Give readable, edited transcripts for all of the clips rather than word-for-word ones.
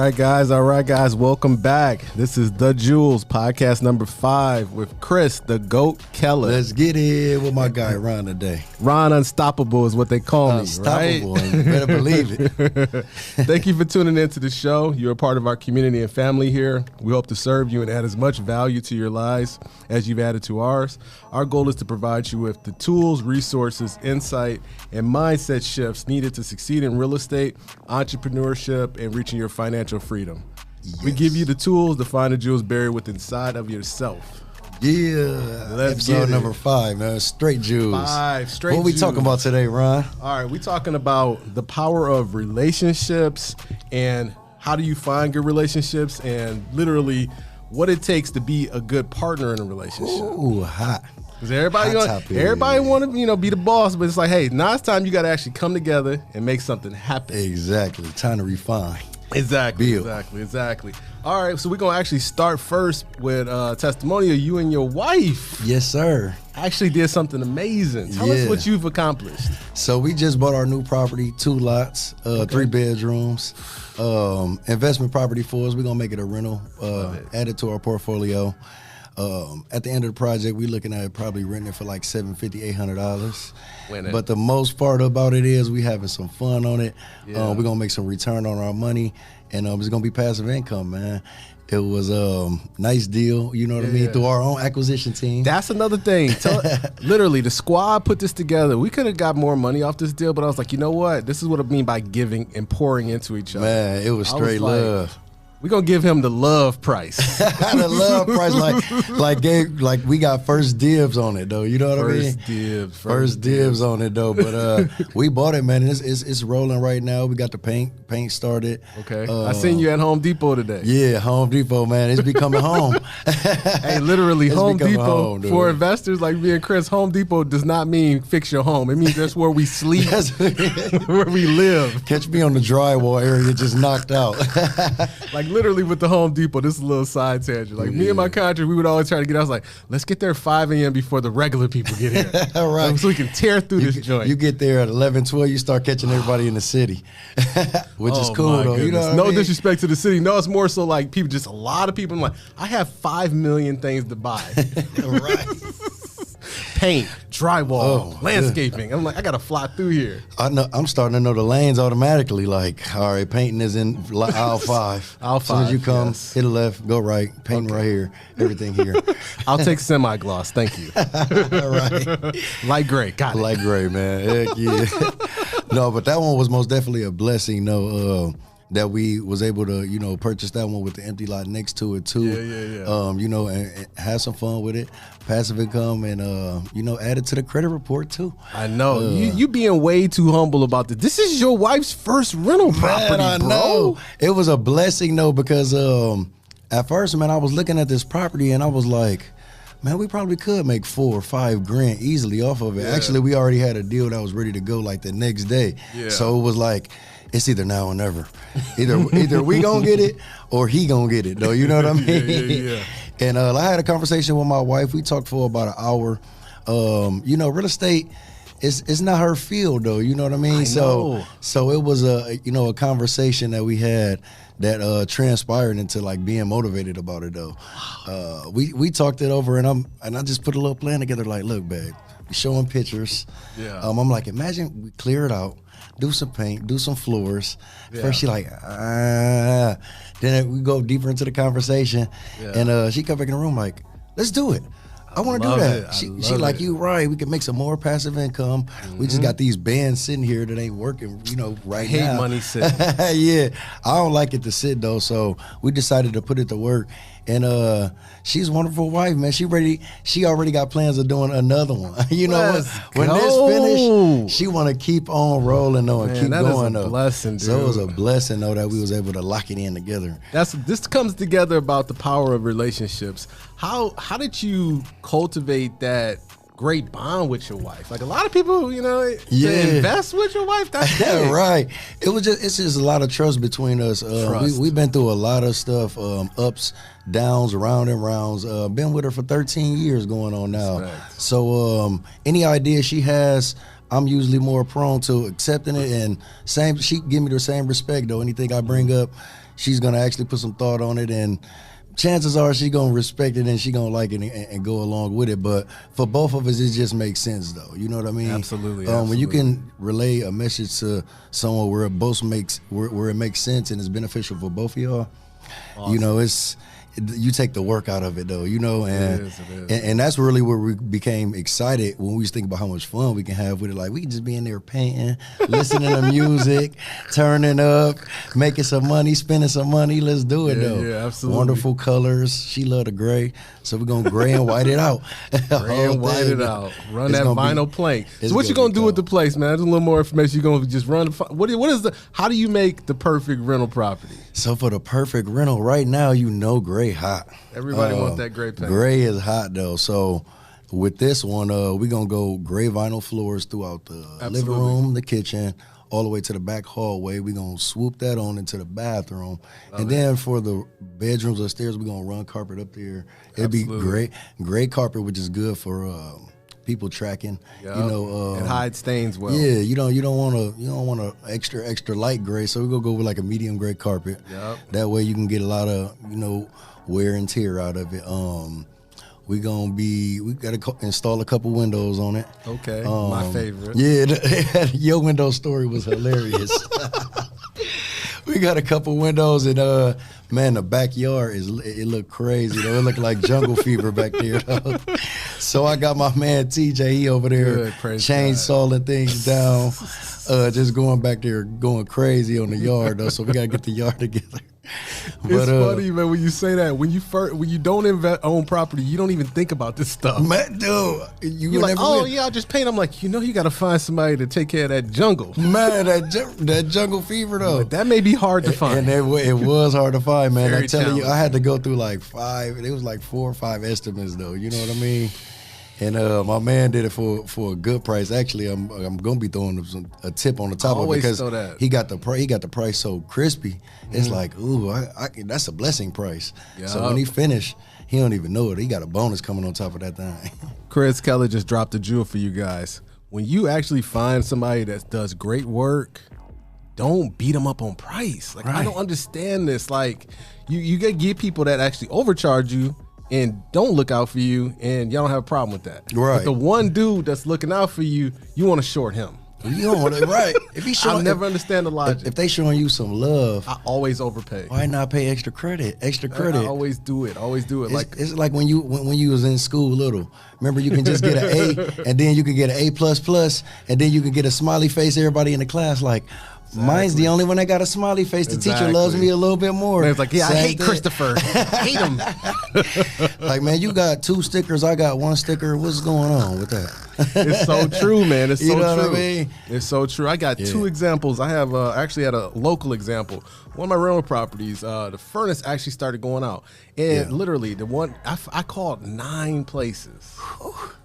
right, guys. Welcome back. This is The Jewels, podcast number 5 with Chris, the GOAT Keller. Let's get it with my guy, Ron, today. Ron Unstoppable is what they call me, Unstoppable, right? you better believe it. Thank you for tuning into the show. You're a part of our community and family here. We hope to serve you and add as much value to your lives as you've added to ours. Our goal is to provide you with the tools, resources, insight, and mindset shifts needed to succeed in real estate, entrepreneurship, and reaching your financial freedom. Yes. We give you the tools to find the jewels buried within inside of yourself. Yeah, episode number 5, man. Straight jewels. 5 straight. What we talking about today, Ron? All right, we talking about the power of relationships and how do you find good relationships and literally what it takes to be a good partner in a relationship. Ooh, hot. Because everybody want to, be the boss, but it's like, hey, now it's time you got to actually come together and make something happen. Exactly. Time to refine. Exactly. All right, so we're going to actually start first with Testimonial. You and your wife. Yes, sir. Actually did something amazing. Tell us what you've accomplished. So we just bought our new property, 2 lots, 3 bedrooms, investment property for us. We're going to make it a rental, add it to our portfolio. At the end of the project, we're looking at probably renting it for like $750, $800. But the most part about it is we having some fun on it. Yeah. We're gonna make some return on our money, and it's gonna be passive income, man. It was a nice deal, you know what I mean, through our own acquisition team. That's another thing. Literally, the squad put this together. We could have got more money off this deal, but I was like, you know what? This is what I mean by giving and pouring into each other. Man, it was straight love. We're going to give him the love price. The love price, like we got first dibs on it, though. You know what I mean? First dibs on it, though. But we bought it, man. It's rolling right now. We got the paint started. Okay. I seen you at Home Depot today. Yeah, Home Depot, man. It's becoming home. Hey, literally, Home Depot, for investors like me and Chris, Home Depot does not mean fix your home. It means that's where we sleep, where we live. Catch me on the drywall area just knocked out. Like literally with the Home Depot, this is a little side tangent. Like me and my contract, we would always try to get out. I was like, let's get there 5 a.m. before the regular people get here. All right. So we can tear through this joint. You get there at 11, 12, you start catching everybody in the city, which is cool, though. You know no disrespect to the city. No, it's more so like people, just a lot of people. I'm like, I have 5 million things to buy. Right. Paint, drywall, landscaping. I'm like, I gotta fly through here. I know. I'm starting to know the lanes automatically. Like, all right, painting is in aisle 5. Aisle 5. As soon as you come, hit a left, go right, painting right here, everything here. I'll take semi-gloss, thank you. All right. Light gray, got it. Light gray, man. Heck yeah. No, but that one was most definitely a blessing. That we was able to, purchase that one with the empty lot next to it too. Yeah. And have some fun with it, passive income, and add it to the credit report too. I know you being way too humble about this. This is your wife's first rental property, man, I know. It was a blessing though, because at first, man, I was looking at this property and I was like, man, we probably could make $4 or $5 grand easily off of it. Yeah. Actually, we already had a deal that was ready to go like the next day. Yeah. So it was like, it's either now or never. Either we gonna get it or he gonna get it, though. You know what I mean? Yeah. And I had a conversation with my wife. We talked for about an hour. Real estate is not her field, though. You know what I mean? So it was a conversation that we had that transpired into like being motivated about it, though. We talked it over, and I just put a little plan together. Like, look, babe, we showing pictures. Yeah. I'm like, imagine we clear it out. Do some paint, do some floors. Yeah. First she like, then we go deeper into the conversation, and she come back in the room like, let's do it. I want to do that. She like, you right. We can make some more passive income. Mm-hmm. We just got these bands sitting here that ain't working, right now. I hate money sitting. Yeah, I don't like it to sit though. So we decided to put it to work. And she's a wonderful wife, man. She already got plans of doing another one. When this finished, she want to keep on rolling though, and keep going though. Blessing, dude. So it was a blessing though that we was able to lock it in together. This comes together about the power of relationships. How did you cultivate that great bond with your wife? Like a lot of people, to invest with your wife, that's big. Right. It's just a lot of trust between us. We've been through a lot of stuff, ups, downs, round and rounds. Been with her for 13 years going on now. Respect. So any idea she has, I'm usually more prone to accepting it, and she give me the same respect though. Anything I bring up, she's gonna actually put some thought on it, and chances are she's gonna respect it and she gonna like it and go along with it. But for both of us, it just makes sense, though. You know what I mean? Absolutely. When you can relay a message to someone where it makes sense and it's beneficial for both of y'all, awesome. You know, you take the work out of it, though, you know, and it is. And that's really where we became excited when we was thinking about how much fun we can have with it. Like, we can just be in there painting, listening to music, turning up, making some money, spending some money. Let's do it, though. Yeah, absolutely. Wonderful colors. She loved the gray, so we're gonna gray and white it out. Gray and white it out. Run that vinyl plank. So what you gonna do with the place, man? There's a little more information. You gonna just run? How do you make the perfect rental property? So for the perfect rental, right now, you know, gray hot. Everybody wants that gray paint. Gray is hot, though. So with this one, we're going to go gray vinyl floors throughout the living room, the kitchen, all the way to the back hallway. We're going to swoop that on into the bathroom. Then for the bedrooms upstairs, we're going to run carpet up there. It'll be gray carpet, which is good for people tracking, you know, and hide stains well. Yeah, you don't want a extra light gray, so we're gonna go with like a medium gray carpet. Yep. That way you can get a lot of, you know, wear and tear out of it. We gotta install a couple windows on it. Okay, my favorite. Yeah, your window story was hilarious. We got a couple windows, and man, the backyard it looked crazy though. It looked like jungle fever back there though. So I got my man TJ, he over there chainsawing things down, just going back there going crazy on the yard though. So we gotta get the yard together. It's funny, man, when you say that. When you don't own property, you don't even think about this stuff. Man, dude, you're like, yeah, I'll just paint. I'm like, you got to find somebody to take care of that jungle. Man, that jungle fever though. But that may be hard to find. And it was hard to find, man. Very I'm telling you, I had to go through like 5. It was like 4 or 5 estimates though. You know what I mean? And my man did it for a good price. Actually, I'm gonna be throwing him a tip on the top of it because he got the price so crispy. It's like, ooh, that's a blessing price. Yep. So when he finished, he don't even know it. He got a bonus coming on top of that thing. Chris Keller just dropped a jewel for you guys. When you actually find somebody that does great work, don't beat them up on price. Like, I don't understand this. Like, you get people that actually overcharge you and don't look out for you, and y'all don't have a problem with that. Right. But the one dude that's looking out for you, you want to short him. You don't want to, right? If he's showing, I never understand the logic. If they showing you some love, I always overpay. Why not pay extra credit? I always do it. It's like when you was in school little. Remember, you can just get an A, and then you can get an A++, and then you can get a smiley face. Everybody in the class like. Exactly. Mine's the only one that got a smiley face. The teacher loves me a little bit more. And it's like, yeah, I hate Christopher. I hate him. Like, man, you got 2 stickers. I got 1 sticker. What's going on with that? It's so true, man. It's so true. What I mean? It's so true. I got 2 examples. I have actually had a local example. One of my rental properties, the furnace actually started going out. And literally, the one, I called 9 places.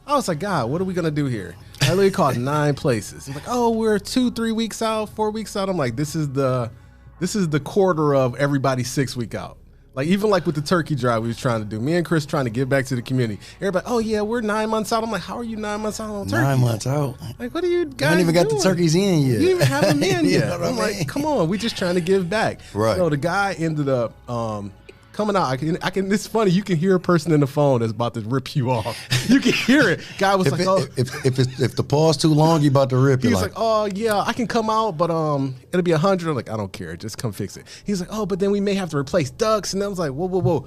I was like, God, what are we going to do here? I literally called 9 places. He's like, oh, we're 2-3 weeks out, 4 weeks out. I'm like, this is the quarter of everybody 6 week out. Like, even like with the turkey drive we was trying to do. Me and Chris trying to give back to the community. Everybody, oh yeah, we're 9 months out. I'm like, how are you 9 months out on turkey? 9 months out. Like, what are you guys I haven't even got doing? the turkeys in yet. You didn't even have them in yet. I'm like, come on, we just trying to give back. Right. So the guy ended up coming out. I can. It's funny. You can hear a person in the phone that's about to rip you off. You can hear it. Guy was like, "Oh, if the pause too long, you about to rip." He's like, "Oh yeah, I can come out, but it'll be 100." I'm like, "I don't care. Just come fix it." He's like, "Oh, but then we may have to replace ducts." And I was like, "Whoa,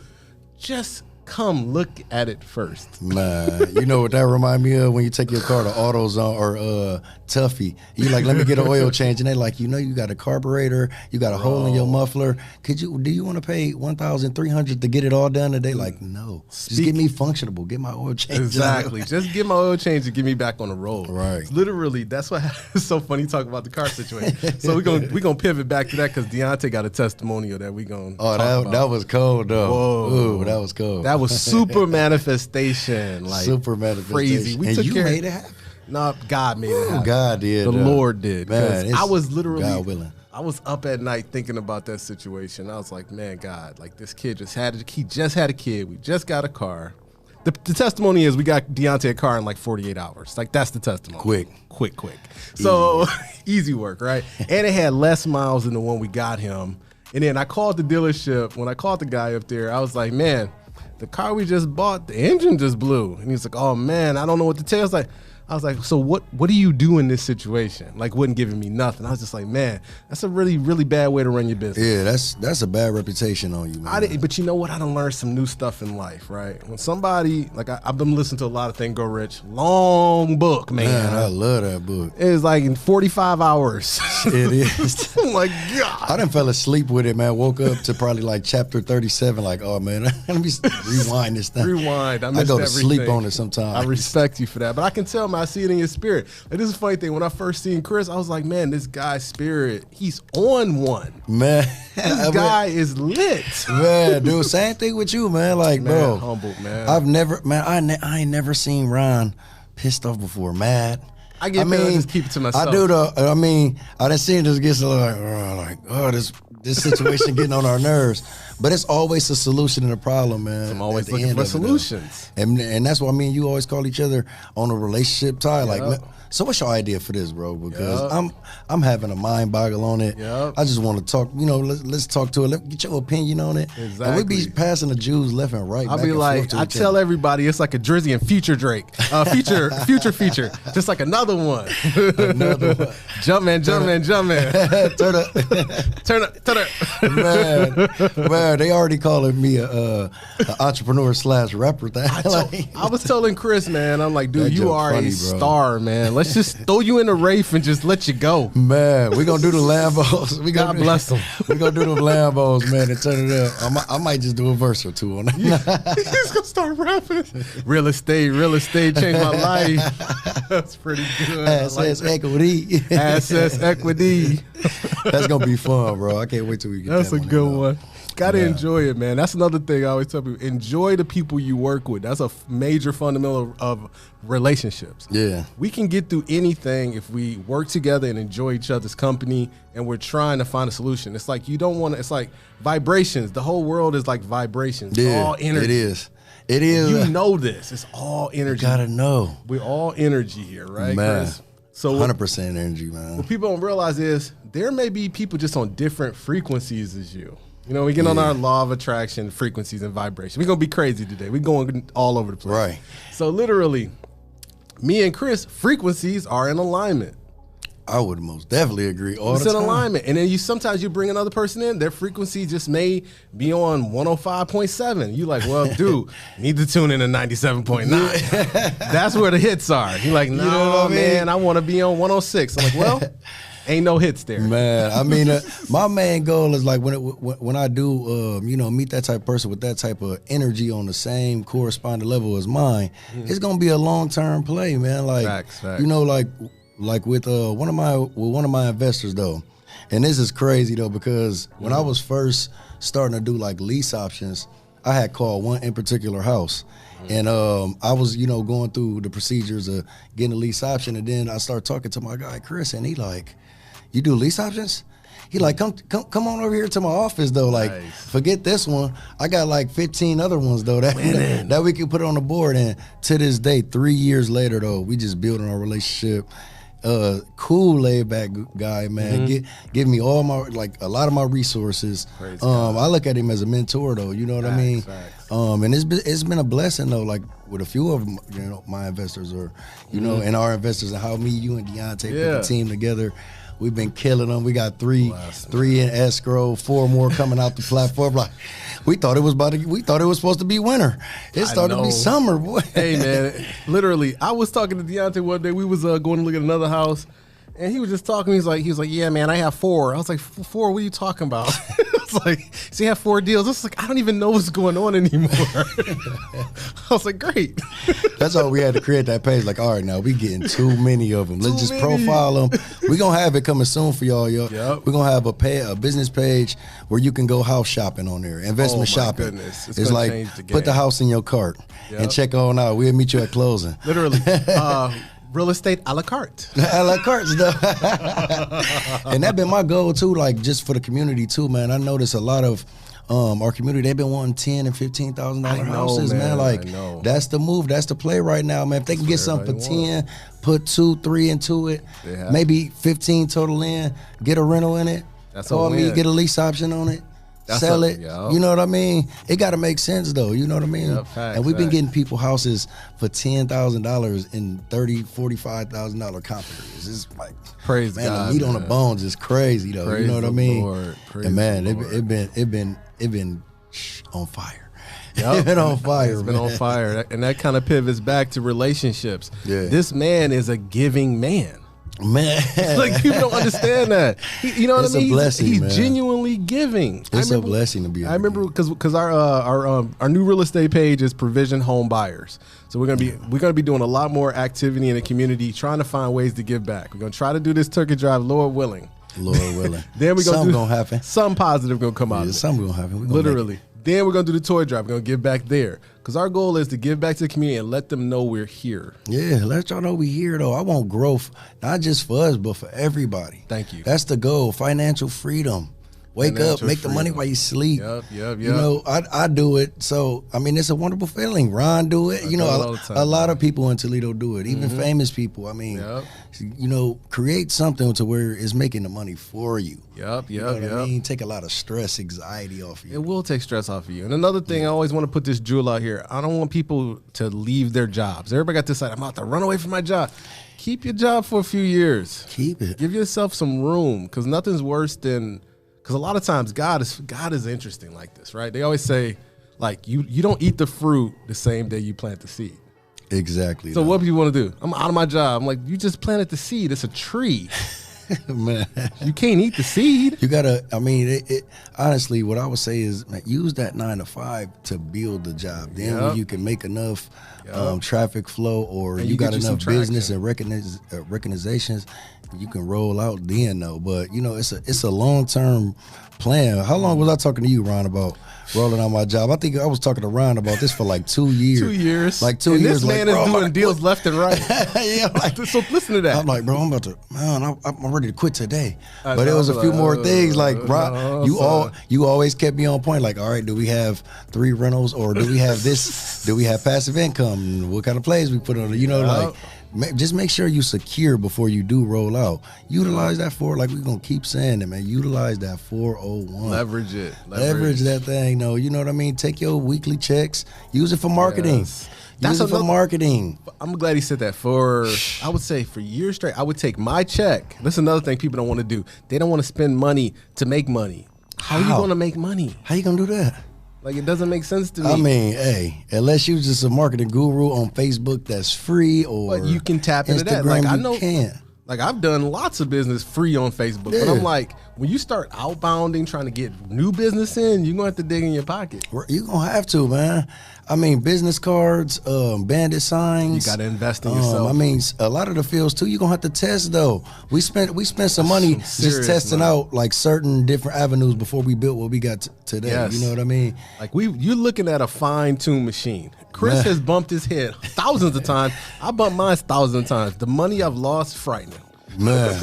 just come look at it first." Man, you know what that remind me of? When you take your car to AutoZone or Tuffy, you like, let me get an oil change, and they like, you got a carburetor, you got a hole in your muffler. Do you want to pay $1,300 to get it all done? And they like, no, just get me functionable, get my oil change. Exactly, just get my oil change and get me back on the road. Right. Literally, that's why it's so funny talking about the car situation. So we're gonna pivot back to that because Deontay got a testimonial that we gonna. Oh, that was cold though. Whoa. Ooh, that was cold. That was super manifestation, like super manifestation. Crazy. And you made it happen. No, God made it happen. God did. The Lord did. Man, I was literally God willing. I was up at night thinking about that situation. I was like, man, God, like this kid just had a kid. We just got a car. The testimony is we got Deontay a car in like 48 hours. Like, that's the testimony. Quick. So easy work, right? And it had less miles than the one we got him. And then I called the dealership. When I called the guy up there, I was like, man, the car we just bought, the engine just blew. And he's like, oh man, I don't know what to tell you. I was like, so what do you do in this situation? Like, wasn't giving me nothing. I was just like, man, that's a really, really bad way to run your business. Yeah, that's a bad reputation on you, man. But you know what? I done learned some new stuff in life, right? When somebody, like I've been listening to a lot of Think Go Rich. Long book, man. Man, I love that book. It's like in 45 hours. It is. Oh my God. I done fell asleep with it, man. Woke up to probably like chapter 37, like, oh man, let me rewind this thing. Rewind. I go to sleep on it sometimes. I respect you for that. But I can tell, man, I see it in your spirit. Like, this is a funny thing. When I first seen Chris, I was like, man, this guy's spirit, he's on one. Man. This guy is lit. Man, dude, same thing with you, man. Like, man, bro. Humble, man. I've never, man, I ain't never seen Ron pissed off before, mad. I just keep it to myself. I do I done seen this get this situation getting on our nerves. But it's always a solution to the problem, man. I'm always looking for solutions. And that's why me and you always call each other on a relationship tie. Yep. Like, man, so what's your idea for this, bro? Because I'm having a mind boggle on it. Yep. I just want to talk, let's talk to it. Get your opinion on it. Exactly. And we be passing the Jews left and right. I'll be like, I tell everybody it's like a Drizzy and Future Drake. Future feature. Just like another one. Another one. Jumpman. Turn up. Man, they already calling me a entrepreneur / rapper. I was telling Chris, man, I'm like, dude, you are a star, man. Let's just throw you in the Wraith and just let you go. Man, we gonna do the Lambos. God bless them. We gonna do the Lambos, man, and turn it up. I might just do a verse or two on that. He's gonna start rapping. Real estate changed my life. That's pretty good. Assets equity. Assets equity. That's gonna be fun, bro. I can't wait till we get That's that a good one. Gotta enjoy it, man. That's another thing I always tell people. Enjoy the people you work with. That's a major fundamental of relationships. Yeah. We can get through anything if we work together and enjoy each other's company and we're trying to find a solution. It's like you don't want to, it's like vibrations. The whole world is like vibrations. Yeah, it's all energy. It is. You know this. It's all energy. You gotta know. We're all energy here, right, man. Chris? So 100% energy, man. What people don't realize is there may be people just on different frequencies as you. You know, we get on our law of attraction, frequencies and vibration. We're going to be crazy today. We're going all over the place. Right. So literally, me and Chris, frequencies are in alignment. I would most definitely agree all the time. It's in alignment. And then sometimes you bring another person in, their frequency just may be on 105.7. You like, well, dude, need to tune in to 97.9. That's where the hits are. You're like, no, you know what I mean? Man, I want to be on 106. I'm like, well, ain't no hits there. Man, I mean, my main goal is like when I do, meet that type of person with that type of energy on the same corresponding level as mine, it's going to be a long-term play, man. Like, facts. Like with one of my investors though, and this is crazy though because when I was first starting to do like lease options, I had called one in particular house, and I was going through the procedures of getting a lease option, and then I started talking to my guy Chris, and he like, you do lease options? He like, come on over here to my office though. Like, forget this one. I got like 15 other ones though that we can put on the board. And to this day, 3 years later though, we just building our relationship. Cool, laid back guy, man. Give me all my a lot of my resources. I look at him as a mentor, though. You know what I mean? And it's been a blessing though. Like with a few of them, my investors or and our investors, and how me, you, and Deontay put the team together. We've been killing them. We got three in escrow, 4 more coming out the platform. Like we thought it was supposed to be winter. It started to be summer, boy. Hey man, literally, I was talking to Deontay one day. We was going to look at another house, and he was just talking. He was like, yeah, man, I have 4. I was like, 4? What are you talking about? Like, so you have 4 deals. I was like, I don't even know what's going on anymore. I was like, great. That's all we had to create that page. Like, all right, now we getting too many of them. Let's just profile them. We're going to have it coming soon for y'all, yo. Yep. We're going to have a business page where you can go house shopping on there, investment shopping. Goodness. It's like, put the house in your cart and check on out. We'll meet you at closing. Literally. Real estate a la carte. A la carte stuff. And that's been my goal too, like just for the community too, man. I notice a lot of our community, they've been wanting $10,000 and $15,000 houses, man. Like that's the move, that's the play right now, man. If they can get something for 10, put 2, 3 into it, maybe 15 total in, get a rental in it. That's Call a me, win. get a lease option on it. Sell it. You know what I mean? It got to make sense though. You know what I mean? Yep, facts, and we've been getting people houses for $10,000 in $30,000, $45,000 comp areas. It's like, praise man, God, the meat on the bones is crazy though. Praise you know what I mean? And man, it been on fire. Yep. It's been on fire. It's been on fire, and that kind of pivots back to relationships. Yeah. This man is a giving man. Man, like people don't understand that. You know what it's I mean? A blessing, he's man. Genuinely giving. It's a blessing to be. I remember because our new real estate page is Provision Home Buyers. So we're gonna be doing a lot more activity in the community, trying to find ways to give back. We're gonna try to do this turkey drive, Lord willing. Lord willing. Then we're something gonna happen. Something positive gonna come out of it. Something gonna happen. Literally. Then we're gonna do the toy drive. We're gonna give back there. Because our goal is to give back to the community and let them know we're here. Yeah, let y'all know we're here, though. I want growth, not just for us, but for everybody. Thank you. That's the goal, financial freedom. Wake up, make the money while you sleep. Yep. You know, I do it. So, I mean, it's a wonderful feeling. Ron do it. You know, a lot of people in Toledo do it, even famous people. I mean, you know, create something to where it's making the money for you. You know what I mean? Take a lot of stress, anxiety off of you. It will take stress off of you. And another thing, I always want to put this jewel out here. I don't want people to leave their jobs. Everybody got this side, I'm about to run away from my job. Keep your job for a few years. Keep it. Give yourself some room, because nothing's worse than... Because a lot of times God is interesting like this, right? They always say, like, you don't eat the fruit the same day you plant the seed. Exactly. So what do you want to do? I'm out of my job. I'm like, you just planted the seed. It's a tree. Man, you can't eat the seed. You gotta. I mean, honestly, what I would say is, man, use that 9 to 5 to build the job. Then when you can make enough traffic flow, or you got enough business and recognizations, you can roll out then though. But you know, it's a long-term plan. How long was I talking to you, Ron, about rolling out my job? I think I was talking to Ron about this for like 2 years. 2 years. Like 2 years. This man is doing deals left and right. Yeah, like, so listen to that. I'm like, bro, I'm ready to quit today. But there was a few more things. Like, Ron, you always kept me on point. Like, all right, do we have 3 rentals, or do we have this? Do we have passive income? What kind of plays we put on it? You know, like. Just make sure you secure before you do roll out. Utilize that like we're going to keep saying it, man. Utilize that 401. Leverage it. Leverage that thing, though. You know what I mean? Take your weekly checks. Use it for marketing. Yes. Use it for marketing. I'm glad he said that. I would say for years straight, I would take my check. That's another thing people don't want to do. They don't want to spend money to make money. How are you going to make money? How you going to do that? Like, it doesn't make sense to me. I mean, hey, unless you're just a marketing guru on Facebook that's free, or but you can tap into Instagram, that. Like, I know, can. Like, I've done lots of business free on Facebook, but I'm like, when you start outbounding, trying to get new business in, you're going to have to dig in your pocket. You're going to have to, man. I mean, business cards, bandit signs. You got to invest in yourself. I mean, a lot of the fields, too, you're going to have to test, though. We spent some money just testing out, like, certain different avenues before we built what we got today. Yes. You know what I mean? Like, you're looking at a fine-tuned machine. Chris has bumped his head thousands of times. I bumped mine thousands of times. The money I've lost, frightening. Man,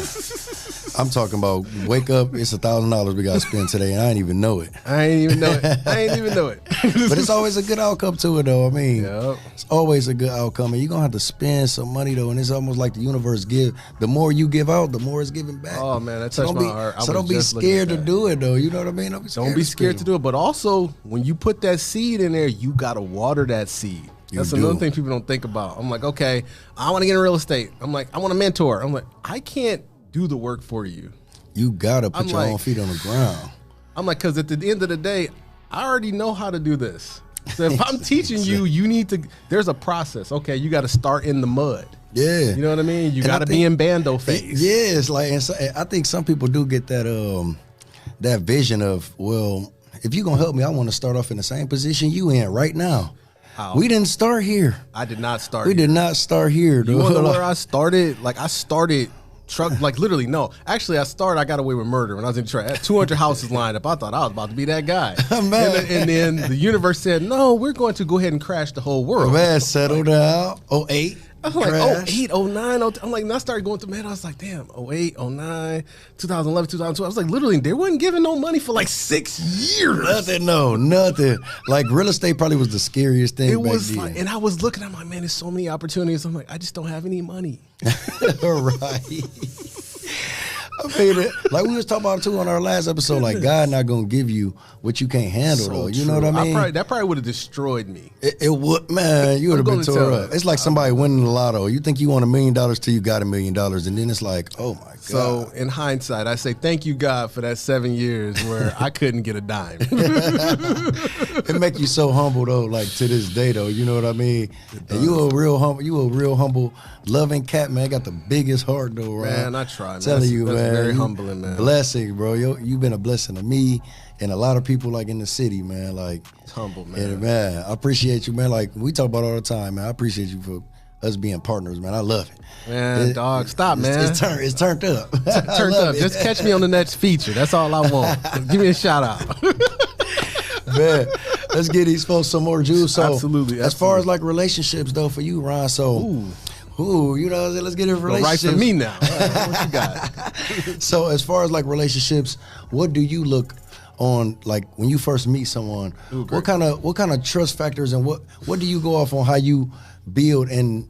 I'm talking about wake up, it's $1,000 we got to spend today, and I ain't even know it. I ain't even know it. But it's always a good outcome to it, though. I mean, it's always a good outcome. And you're going to have to spend some money, though, and it's almost like the universe give. The more you give out, the more it's giving back. Oh, man, that touched my heart. So don't be scared to do it, though. You know what I mean? Don't be scared to do it. But also, when you put that seed in there, you got to water that seed. That's another thing people don't think about. I'm like, okay, I want to get in real estate. I'm like, I want a mentor. I'm like, I can't do the work for you. You got to put your own feet on the ground. I'm like, because at the end of the day, I already know how to do this. So if I'm teaching you, you need to, there's a process. Okay, you got to start in the mud. Yeah. You know what I mean? You got to be in bando phase. Yeah, it's like, and so, I think some people do get that that vision of, well, if you're going to help me, I want to start off in the same position you in right now. We didn't start here. I did not start here. We did not start here, dude. You want to know where I started? Like, I started like literally, no. Actually, I got away with murder when I was in Detroit. I had 200 houses lined up. I thought I was about to be that guy. Man. And then the universe said, no, we're going to go ahead and crash the whole world. Man, settle down. 08. I was like, 08, 09. I'm like, and I started going through, man, I was like, damn, 08, 09, 2011, 2012. I was like, literally, they wasn't giving no money for like 6 years. Nothing. Like, real estate probably was the scariest thing back then. Like, and I was looking, I'm like, man, there's so many opportunities. I'm like, I just don't have any money. Right. I mean, like we was talking about too on our last episode, like God not gonna give you what you can't handle, though. You know what I mean? That probably would have destroyed me. It would, man. You would have been tore up. It's like somebody winning the lotto. You think you won $1 million till you got $1 million, and then it's like, oh my God. So in hindsight, I say thank you, God, for that 7 years where I couldn't get a dime. It make you so humble though, like to this day though. You know what I mean? And you a real humble, loving cat, man. Got the biggest heart though, right? Man, I try, man. Telling you, that's man. Very humbling, man. Blessing, bro. You've been a blessing to me and a lot of people like in the city, man. Like it's humble, man. And man, I appreciate you, man. Like we talk about all the time, man. I appreciate you for us being partners, man. I love it. Man, dog, stop, man. It's turned up. Turned up. Just catch me on the next feature. That's all I want. Give me a shout out. Man, let's get these folks some more juice. So, absolutely. As far as like relationships, though, for you, Ron. So, you know, let's get into relationships. Right for me now. What you got? So, as far as like relationships, what do you look on like when you first meet someone? What kind of trust factors and what do you go off on how you build and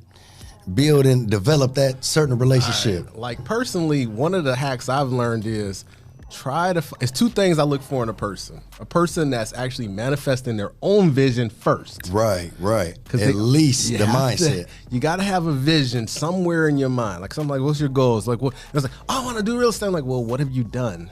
develop that certain relationship? Right. Like personally, one of the hacks I've learned is it's two things I look for in a person that's actually manifesting their own vision first. Right. At least the mindset. You got to have a vision somewhere in your mind. Like something like, what's your goals? Like, what? It's like, oh, I want to do real estate. I'm like, well, what have you done?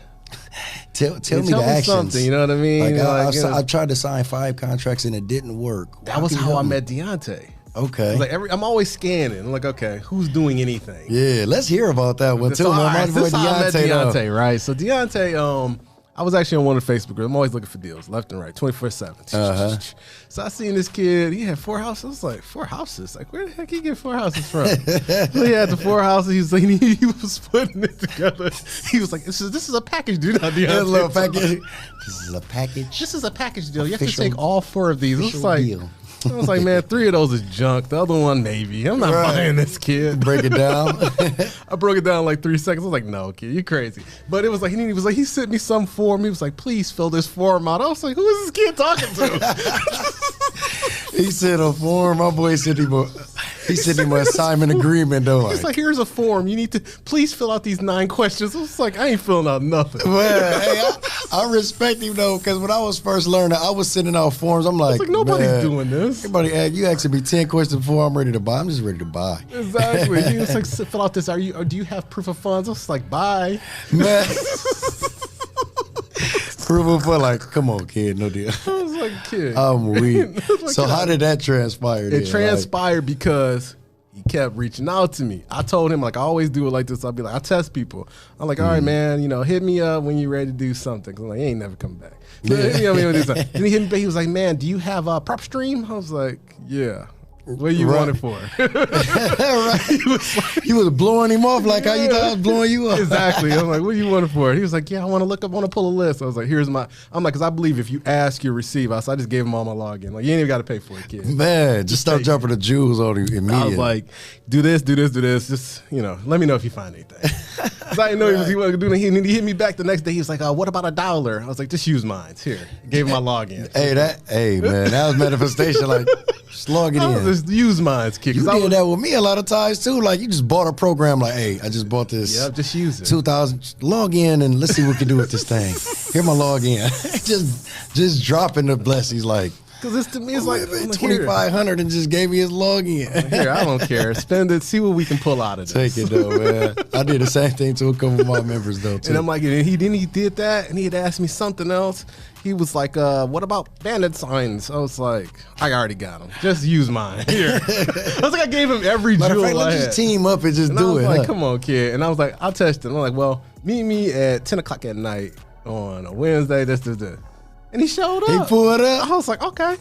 Tell me the actions. Something, you know what I mean? Like, I tried to sign 5 contracts and it didn't work. That was how I met Deontay. Okay. Like I'm always scanning. I'm like, okay, who's doing anything? Yeah, let's hear about that one too. My boy Deontay, right? So Deontay, I was actually on one of the Facebook groups. I'm always looking for deals, left and right, 24/7. So I seen this kid. He had 4 houses. I was like, 4 houses? Like, where the heck he get 4 houses from? So he had the 4 houses. He was like, he was putting it together. He was like, this is a package, dude. Not Deontay. Little package. This is a package. This is a package deal. You have to take all 4 of these. It's like. Deal. I was like, man, 3 of those is junk. The other one, maybe. I'm not buying this, kid. Break it down. I broke it down in like 3 seconds. I was like, no, kid, you're crazy. But it was like, he sent me some form. He was like, please fill this form out. I was like, who is this kid talking to? He sent a form. My boy sent him an assignment agreement, though. He's like, here's a form. You need to please fill out these 9 questions. I was like, I ain't filling out nothing. Man, hey, I respect him, though, because when I was first learning, I was sending out forms. I'm like, nobody's doing this. Everybody, you asking me 10 questions before I'm ready to buy. I'm just ready to buy. Exactly. He was like, fill out this. Do you have proof of funds? I was like, bye. Man. Proof of funds, like, come on, kid, no deal. I was like, kid. I'm weak. So how did that transpire? It transpired because he kept reaching out to me. I told him, like, I always do it like this. I'll be like, I test people. I'm like, all right, man, hit me up when you're ready to do something. Cause I'm like, he ain't never coming back. So, then he hit me back. He was like, man, do you have a prop stream? I was like, yeah. What do you want it for? Right. He was blowing him off like how you thought I was blowing you up. Exactly. I'm like, what do you want it for? He was like, yeah, I want to pull a list. I was like, I'm like, because I believe if you ask, you receive. So I just gave him all my login. Like, you ain't even got to pay for it, kid. Man, just start dropping the jewels on you immediately. I was like, do this. Just, let me know if you find anything. Because I didn't know he wasn't doing it. He hit me back the next day. He was like, what about $1? I was like, just use mine. Here. Gave him my login. Hey, man, that was manifestation. Like, just log it in. Just use mine, kid. You did that with me a lot of times, too. Like, you just bought a program like, hey, I just bought this. Yep, just use it. 2,000. Log in and let's see what we can do with this thing. Here my login. just dropping the blessings like. Because to me, it's like $2,500 and just gave me his login. Here, I don't care. Spend it. See what we can pull out of this. Take it though, man. I did the same thing to a couple of my members though too. And I'm like, he did that, and he had asked me something else. He was like, what about bandit signs? I was like, I already got them. Just use mine. Here. I was like, I gave him every jewel I had. Let's just team up and just do it. I was like, come on, kid. And I was like, I'll test it. I'm like, well, meet me at 10 o'clock at night on a Wednesday. This. And he showed up. He pulled up. I was like, okay.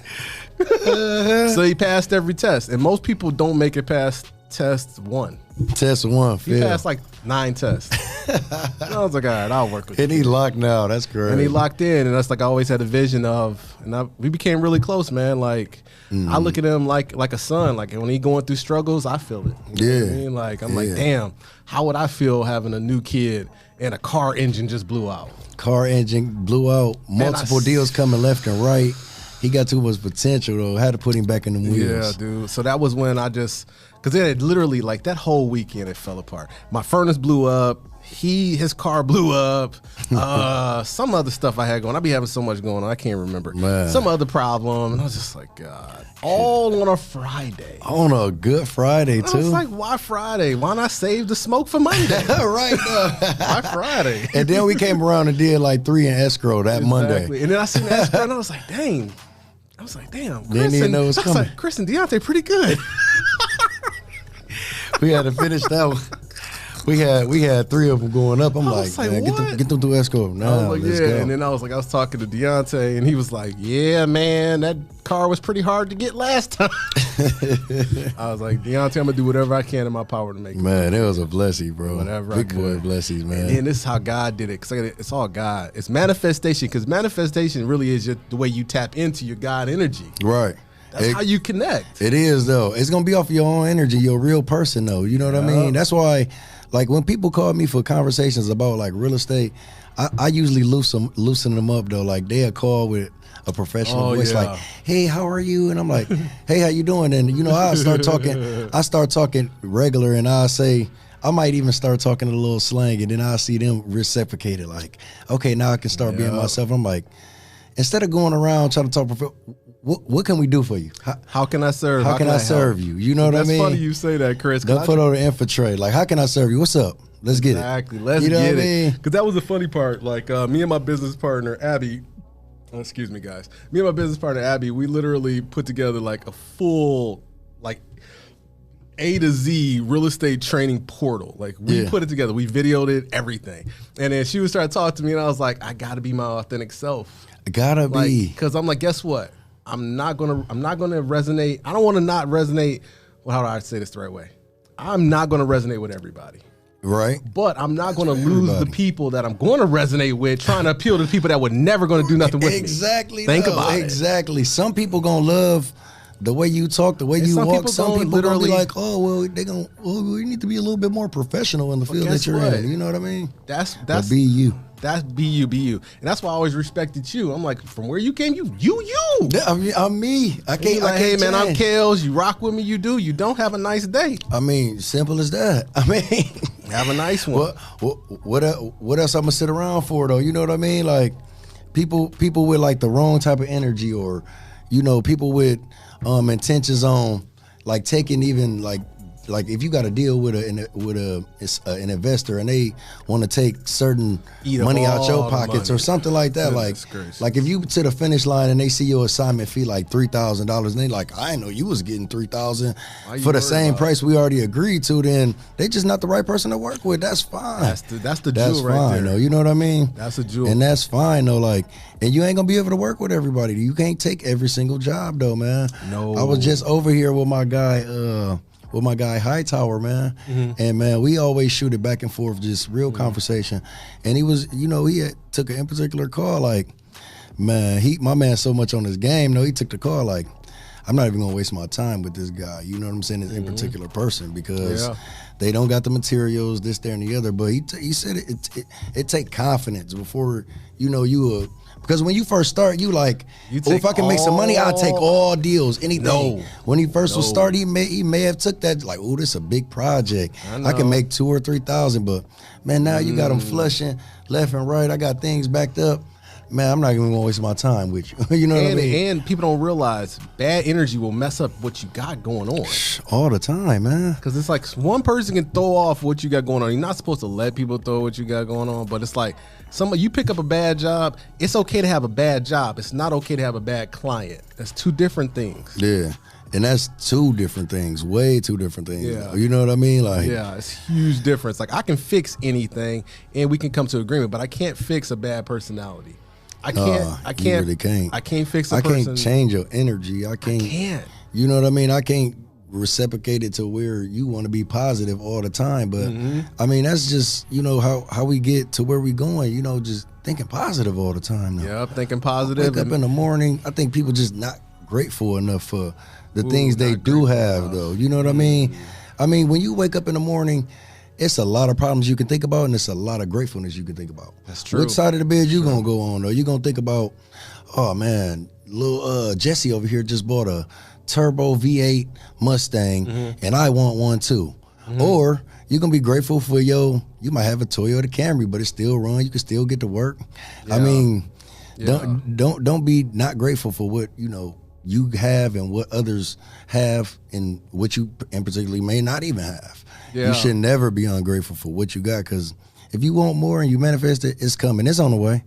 So he passed every test. And most people don't make it past test 1. Test 1. He passed like 9 tests. And I was like, all right, I'll work with you. And he locked now. That's great. And he locked in. And that's like I always had a vision of. And we became really close, man. Like, I look at him like a son. Like, when he going through struggles, I feel it. You know what I mean? Like, I'm like, damn, how would I feel having a new kid and a car engine just blew out? Car engine blew out. Multiple deals coming left and right. He got too much potential, though. Had to put him back in the wheels. Yeah, dude. So that was when I just, because it had literally, like, that whole weekend, it fell apart. My furnace blew up. his car blew up. Some other stuff I had going. I be having so much going on. I can't remember. Man. Some other problem. And I was just like, God. All on a Friday. On a good Friday, too. I was like, why Friday? Why not save the smoke for Monday? Right. Why Friday? And then we came around and did like 3 in escrow that Monday. And then I seen the escrow and I was like, dang. Didn't even know it was coming. Chris and Deontay pretty good. We had to finish that one. We had 3 of them going up. I'm like, man, get them through escrow now. Let's go. And then I was talking to Deontay, and he was like, yeah, man, that car was pretty hard to get last time. I was like, Deontay, I'm gonna do whatever I can in my power to make it. Man, it was a blessing, bro. Whatever Big boy blessings, man. And this is how God did it, because it's all God. It's manifestation, because manifestation really is just the way you tap into your God energy. Right. That's how you connect. It is, though. It's gonna be off your own energy, your real person, though. You know what I mean? That's why. Like when people call me for conversations about like real estate, I usually loosen them up though. Like they'll call with a professional voice, like, "Hey, how are you?" And I'm like, "Hey, how you doing?" And you know, I start talking regular, and I say, I might even start talking a little slang, and then I see them reciprocate it. Like, okay, now I can start being myself. I'm like, instead of going around trying to talk, what can we do for you? How can I serve? How can I serve you? You know what I mean? That's funny you say that, Chris. Don't put on the infiltrate. Like, how can I serve you? What's up? Let's get it. Exactly. Let's get it. Because that was the funny part. Like, me and my business partner, Abby, excuse me, guys. Me and my business partner, Abby, we literally put together like a full, like, A to Z real estate training portal. Like, we put it together. We videoed it, everything. And then she would start talking to me, and I was like, I got to be my authentic self. I gotta be. Because I'm like, guess what? I'm not gonna resonate. I don't want to not resonate. Well, how do I say this the right way? I'm not gonna resonate with everybody. Right. But I'm not gonna lose the people that I'm going to resonate with, trying to appeal to the people that were never gonna do nothing with me. Exactly. Think about it. Exactly. Some people gonna love the way you talk, the way you walk. Some people gonna be like, oh, well, we need to be a little bit more professional in the field that you're in. You know what I mean? That's be you. That's be you. And that's why I always respected you. I'm like, from where you came, you. Yeah, I'm me. I can't. Like, hey man, I'm Kels. You rock with me. You do. You don't have a nice day. I mean, simple as that. I mean, have a nice one. What else I'm gonna sit around for though? You know what I mean? Like people with like the wrong type of energy, or you know, people with intentions on like taking even like if you got to deal with an investor and they want to take certain money out your pockets or something like that, like if you to the finish line and they see your assignment fee like $3,000 and they like, I didn't know you was getting $3,000 for the same price we already agreed to, then they just not the right person to work with. That's fine. That's the jewel right there. Though, you know what I mean? That's a jewel, and that's fine though. Like, and you ain't gonna be able to work with everybody. You can't take every single job though, man. No, I was just over here with my guy. Hightower, man. And man, we always shoot it back and forth, just real conversation. And he was, you know, he took a particular call, like, man, my man's so much on his game, he took the call, like, I'm not even gonna waste my time with this guy, you know what I'm saying, this in particular person, because they don't got the materials, this, there, and the other. But he said it take confidence before, you know, because when you first start, you like, if I can make some money, I'll take all deals, anything. No. When he first was started, he may have took that like, oh, this is a big project. I can make 2,000 or 3,000, but man, now you got them flushing left and right. I got things backed up. Man, I'm not even gonna waste my time with you. You know what I mean? And people don't realize bad energy will mess up what you got going on all the time, man. Because it's like one person can throw off what you got going on. You're not supposed to let people throw what you got going on, but it's like you pick up a bad job. It's okay to have a bad job. It's not okay to have a bad client. That's two different things. Yeah. And that's two different things, way two different things. Yeah. You know what I mean? Like, yeah, it's a huge difference. Like, I can fix anything and we can come to agreement, but I can't fix a bad personality. I can't. You really can't. I can't fix a person. I can't change your energy. I can't. You know what I mean? I can't reciprocate it to where you want to be positive all the time. But I mean, that's just, you know, how we get to where we going, you know, just thinking positive all the time. Yeah, thinking positive. Wake up in the morning. I think people just not grateful enough for the things they do have, though. You know what I mean? I mean, when you wake up in the morning, it's a lot of problems you can think about, and it's a lot of gratefulness you can think about. That's true. Which side of the bed you gonna go on, though? You gonna think about, oh man, little Jesse over here just bought a turbo V8 Mustang, and I want one too. Or you're gonna be grateful for you might have a Toyota Camry, but it still run. You can still get to work. Yeah. I mean, don't be not grateful for what you have and what others have and what you in particularly may not even have. Yeah. You should never be ungrateful for what you got, because if you want more and you manifest it, it's coming. It's on the way.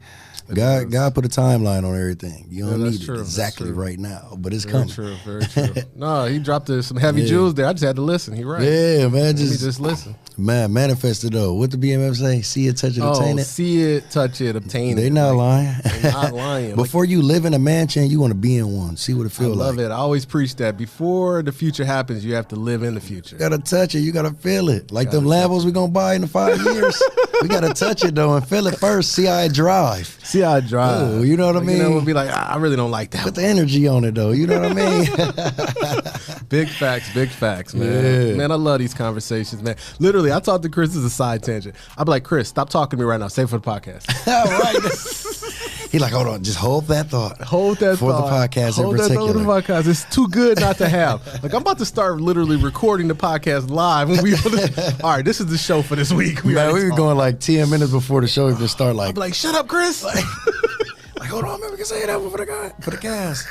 God put a timeline on everything. You don't need it exactly right now, but it's coming. Very true. No, he dropped some heavy jewels there. I just had to listen. He right. Yeah, man. Just listen. Man, manifest it though. What the BMF say? See it, touch it, obtain it. See it, touch it, obtain it. They not lying. They not lying. Before you live in a mansion, you want to be in one. See what it feels like. I love it. I always preach that. Before the future happens, you have to live in the future. You gotta touch it. You gotta feel it. Like them Lambos we gonna buy in 5 years. We gotta touch it though and feel it first. See how it drive. Ooh, you know what I mean? We'll be like, I really don't like that. Put the energy on it though. You know what I mean? Big facts, man. Yeah. Man, I love these conversations, man. Literally, I talked to Chris. This is a side tangent. I'd be like, Chris, stop talking to me right now. Save it for the podcast. Right. He's like, hold on, just hold that thought. Hold that for thought. The podcast hold in particular. For the podcast. It's too good not to have. Like, I'm about to start literally recording the podcast live. All right, this is the show for this week. We were going like 10 minutes before the show even start. Like, I'd be like, shut up, Chris. Like, hold on, man, we can say that for the cast.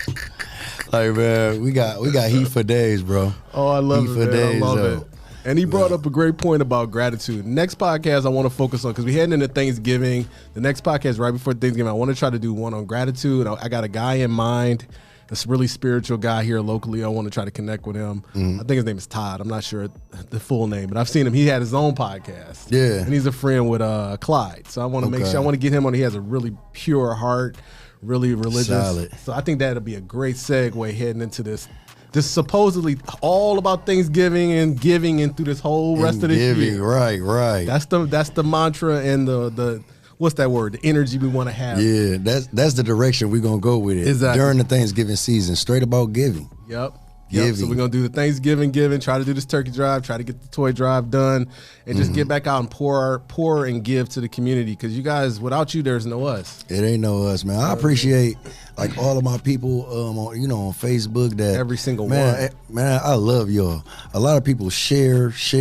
Like, man, we got heat for days, bro. Oh, I love heat it, man. Days, I love it. And he brought up a great point about gratitude. Next podcast I want to focus on, because we're heading into Thanksgiving. The next podcast right before Thanksgiving, I want to try to do one on gratitude. I got a guy in mind, this really spiritual guy here locally. I want to try to connect with him. I think his name is Todd. I'm not sure the full name, but I've seen him. He had his own podcast. Yeah. And he's a friend with Clyde. So I want to make sure, I want to get him on. He has a really pure heart, really religious. Solid. So I think that'll be a great segue heading into this supposedly all about Thanksgiving and giving and through this whole rest of the year. Right. That's the mantra and the what's that word? The energy we want to have. Yeah, that's the direction we're gonna go with it. Exactly. During the Thanksgiving season, straight about giving. Yep. So we're gonna do the Thanksgiving giving, try to do this turkey drive, try to get the toy drive done, and just get back out and pour and give to the community. Because you guys, without you, there's no us. It ain't no us, man. I appreciate like all of my people, on Facebook. That every single one. Man, I love y'all. A lot of people share so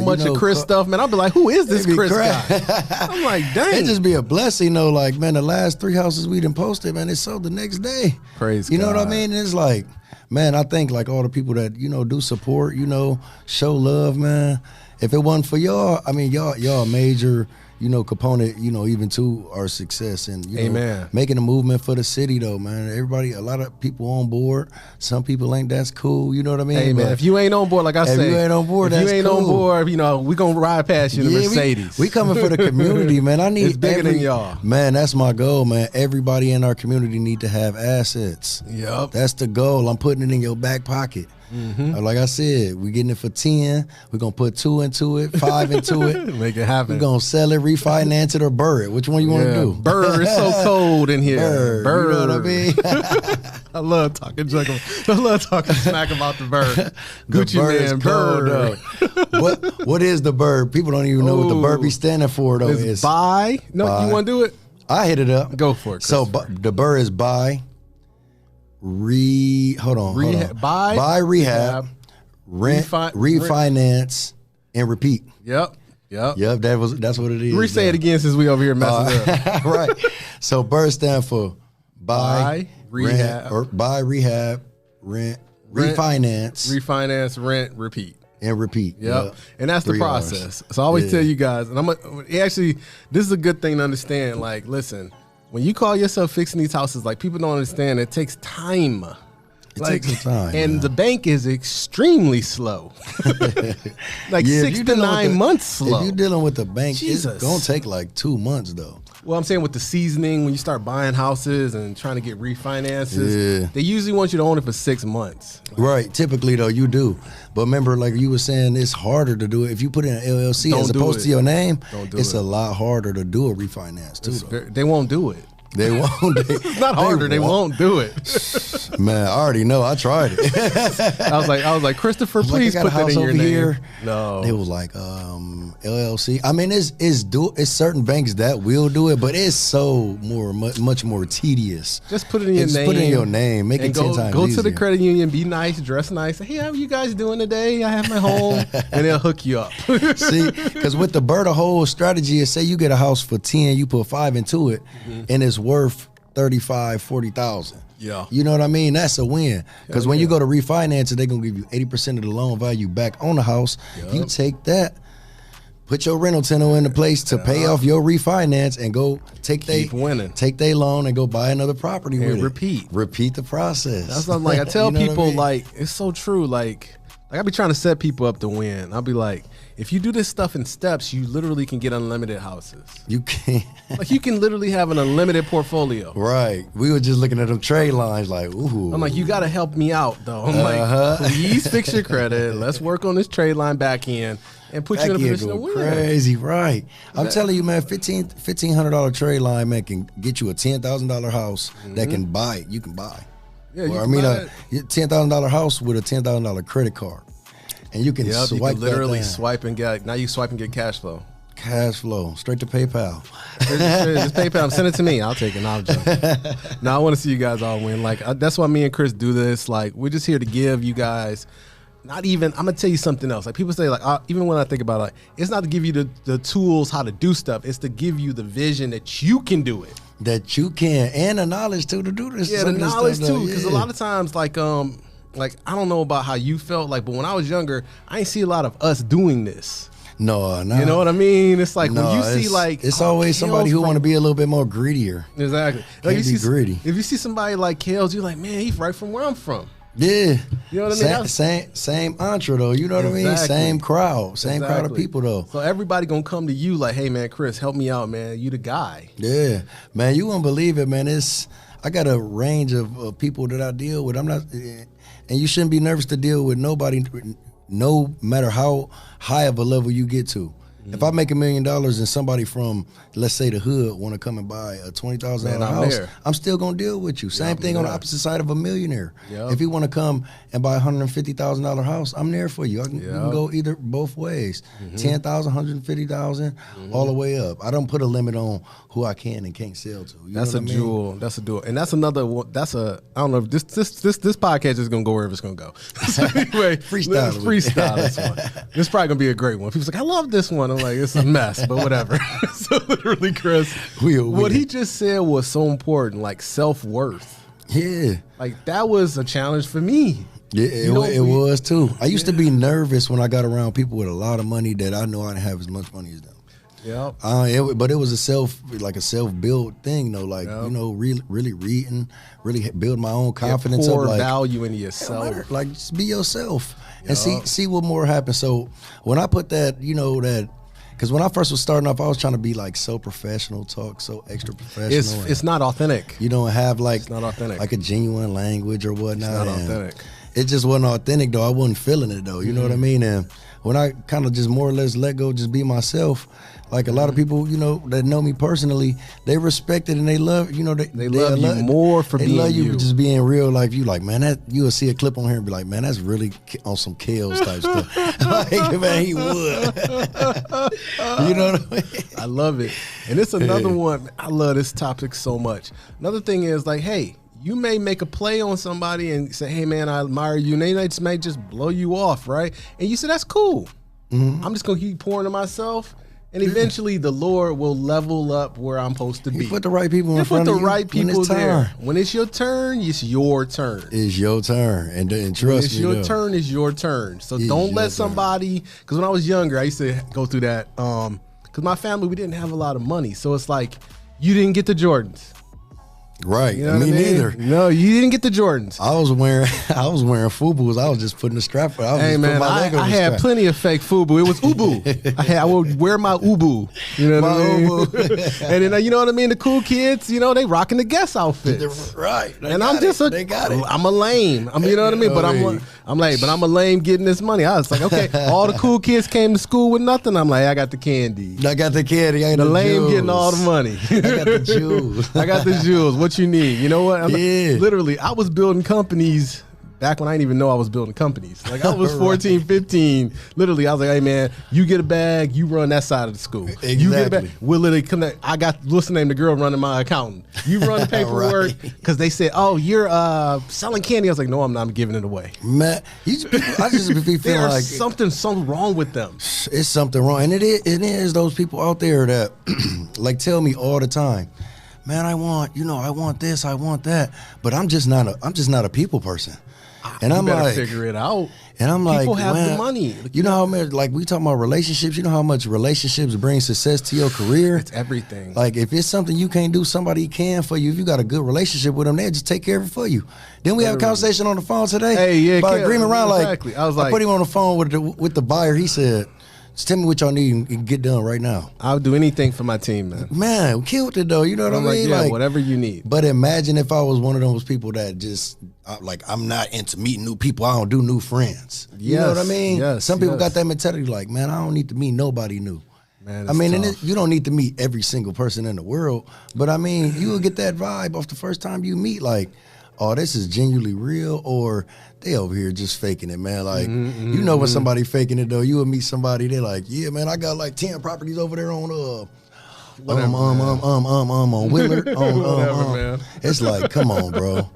much of Chris stuff, man. I'll be like, who is this Chris guy? I'm like, dang. It just be a blessing, though. Like, man, the last 3 houses we done posted, man, it sold the next day. Praise You know God. what I mean? It's like, man, I think like all the people that, do support, show love, man. If it wasn't for y'all, I mean, y'all a major, component, even to our success and, Amen. Making a movement for the city though, man. Everybody, a lot of people on board. Some people ain't, that's cool. You know what I mean? Hey, man, if you ain't on board, like I say, if you ain't on board, that's on board, we gonna ride past you in the Mercedes. We coming for the community, man. I need it's bigger than y'all. Man, that's my goal, man. Everybody in our community need to have assets. Yep. That's the goal. I'm putting it in your back pocket. Like I said, we getting it for 10. We're gonna put 2 into it, 5 into it. Make it happen. We're gonna sell it, refinance it, or burr it. Which one you want to do? Burr is so cold in here. Burr. You know what I mean? I love talking smack about the bird. Gucci man, bird. What is the bird? People don't even know what the bird be standing for though. It's buy. No, buy. You want to do it? I hit it up. Go for it. So the bird is buy. Buy, rehab, rent, refinance, and repeat. Yep. That's what it is. Re-say it again since we over here messing up. Right. So BIRD stand for buy, rehab, rent, refinance, rent, repeat. And repeat. Yep. And that's the process. So I always tell you guys, and this is a good thing to understand. Like, listen, when you call yourself fixing these houses, like, people don't understand it takes time. It takes time. And the bank is extremely slow. 6 to 9 months slow. If you're dealing with the bank, Jesus. It's going to take like 2 months, though. Well, I'm saying with the seasoning, when you start buying houses and trying to get refinances, they usually want you to own it for 6 months. Right. Typically, though, you do. But remember, like you were saying, it's harder to do it. If you put in an LLC as opposed to your name, it's a lot harder to do a refinance, too. They won't do it. They won't. It's not harder. They won't do it. Man, I already know. I tried it. I was like, Christopher, please put that in your name. No. It was like, LLC. I mean, it's certain banks that will do it, but it's so much more tedious. Just put it in your name. Put it in your name. Make it 10 times Go easier. to the credit union, be nice, dress nice. Say, hey, how are you guys doing today? I have my home, and they'll hook you up. See, because with the Berta whole strategy is, say you get a house for 10, you put 5 into it, and it's worth 35, 40,000. Yeah. You know what I mean? That's a win. Because when you go to refinance it, they're going to give you 80% of the loan value back on the house. Yep. You take that, put your rental tenant into place to pay off your refinance, and go take their loan and go buy another property with it. Repeat the process. That's what I'm like. I tell people, like, it's so true. Like I be trying to set people up to win. I'll be like, if you do this stuff in steps, you literally can get unlimited houses. You can. Like, you can literally have an unlimited portfolio. Right. We were just looking at them trade lines like, ooh. I'm like, you got to help me out, though. I'm like, please fix your credit. Let's work on this trade line back end and put you in a position to win. Crazy, right. I'm telling you, man, $1,500 trade line, man, can get you a $10,000 house that can buy. You can buy. Yeah, or, I mean, a $10,000 house with a $10,000 credit card. And you can swipe, you can literally swipe and get. Now you swipe and get cash flow. Cash flow straight to PayPal. Just PayPal. Send it to me. I'll take it. I'll jump. Now I want to see you guys all win. Like, that's why me and Chris do this. Like, we're just here to give you guys. Not even. I'm gonna tell you something else. Like, people say, like, even when I think about it, like, it's not to give you the tools how to do stuff. It's to give you the vision that you can do it. That you can, and the knowledge too to do this. Yeah, the knowledge too. Because a lot of times, like I don't know about how you felt, like, but when I was younger, I didn't see a lot of us doing this. No. You know what I mean? It's like when you see, like, it's always somebody who want to be a little bit more greedier. Exactly. Like, you be greedy. If you see somebody like Kales, you're like, man, he's right from where I'm from. Yeah. You know what I mean? Same entre though. You know what I mean? Same crowd. Same crowd of people though. So everybody gonna come to you like, hey man, Chris, help me out, man. You the guy. Yeah. Man, you won't believe it, man. I got a range of people that I deal with. I'm not. And you shouldn't be nervous to deal with nobody, no matter how high of a level you get to. If I make $1 million and somebody from, let's say, the hood want to come and buy a $20,000 house, I'm still going to deal with you. Same thing on the opposite side of a millionaire. Yep. If he want to come and buy a $150,000 house, I'm there for you. We can go either both ways. $10,000, $150,000, all the way up. I don't put a limit on who I can and can't sell to. That's a jewel. That's a jewel. And that's another one. I don't know if this podcast is going to go wherever it's going to go. So anyway, freestyle this one. This is probably going to be a great one. People's like, I love this one. I'm like, it's a mess, but whatever. So literally, Chris, what he just said was so important, like self-worth. Yeah. Like, that was a challenge for me. Yeah, it was too. I used to be nervous when I got around people with a lot of money that I know I didn't have as much money as them. Yeah. But it was a self-built thing though. Like, you know, really reading, really build my own confidence. Pour up, value into yourself. Like, just be yourself and see what more happens. So when I put that, you know, because when I first was starting off, I was trying to be like so professional, talk so extra professional. It's not authentic. You don't have it's not authentic. Like a genuine language or whatnot. It's not authentic. It just wasn't authentic though. I wasn't feeling it though. You know what I mean? And when I kind of just more or less let go, just be myself. Like a lot of people, you know, that know me personally, they respect it and they love, you know, they love you more for being you. They love you for just being real. Like, you like, man, that you'll see a clip on here and be like, man, that's really on some Kales type stuff. Like, man, he would. You know what I mean? I love it. And it's another one. I love this topic so much. Another thing is like, hey, you may make a play on somebody and say, hey, man, I admire you. And they may just blow you off, right? And you say, that's cool. I'm just going to keep pouring to myself. And eventually the Lord will level up where I'm supposed to be. Put the right people in front of you. Put the right people there. When it's your turn, it's your turn. It's your turn. And trust me. It's your turn, it's your turn. So don't let somebody, because when I was younger, I used to go through that. Because my family, we didn't have a lot of money. So it's like, you didn't get the Jordans. Right. You know me neither. No, you didn't get the Jordans. I was wearing FUBUs. I was just putting the strap on. Hey man, I had plenty of fake FUBU. It was Ubu. I would wear my Ubu. You know what I mean? And then you know what I mean? The cool kids, you know, they rocking the Guess outfits. Right. And I'm just I'm a lame. You know what I mean? But I'm a lame getting this money. I was like, okay, all the cool kids came to school with nothing. I'm like, I got the candy. I got the candy. I got the lame getting all the money. I got the jewels. I got the jewels. What you need? You know what? Literally, I was building companies back when I didn't even know I was building companies. Like I was 14, 15. Literally, I was like, hey man, you get a bag, you run that side of the school. Exactly. You get a bag. We'll literally connect. I got, what's the name, the girl running my accountant. You run the paperwork because they said, oh, you're selling candy. I was like, no, I'm not. I'm giving it away. Man, I just be feeling like something wrong with them. It's something wrong, and it is those people out there that like tell me all the time, man, I want this, I want that, but I'm just not a people person. And you I'm better like, figure it out. And I'm like, people have man, the money. You know how much, like we talking about relationships. You know how much relationships bring success to your career. It's everything. Like if it's something you can't do, somebody can for you. If you got a good relationship with them, they'll just take care of it for you. Then we had a conversation on the phone today. Hey, yeah, about agreement around. Exactly. Like I put him on the phone with the buyer. He said, just tell me what y'all need and get done right now. I'll do anything for my team, man. Man, we killed it though. You know what I mean? Yeah, like, whatever you need. But imagine if I was one of those people that just I'm not into meeting new people. I don't do new friends. You know what I mean? Yes, some people got that mentality like, man, I don't need to meet nobody new. Man, I mean, and you don't need to meet every single person in the world. But I mean, you will get that vibe off the first time you meet. Like, oh, this is genuinely real, or they over here just faking it, man. Like, you know when somebody faking it, though. You will meet somebody, they're like, yeah, man, I got like 10 properties over there on Willard, man. It's like, come on, bro.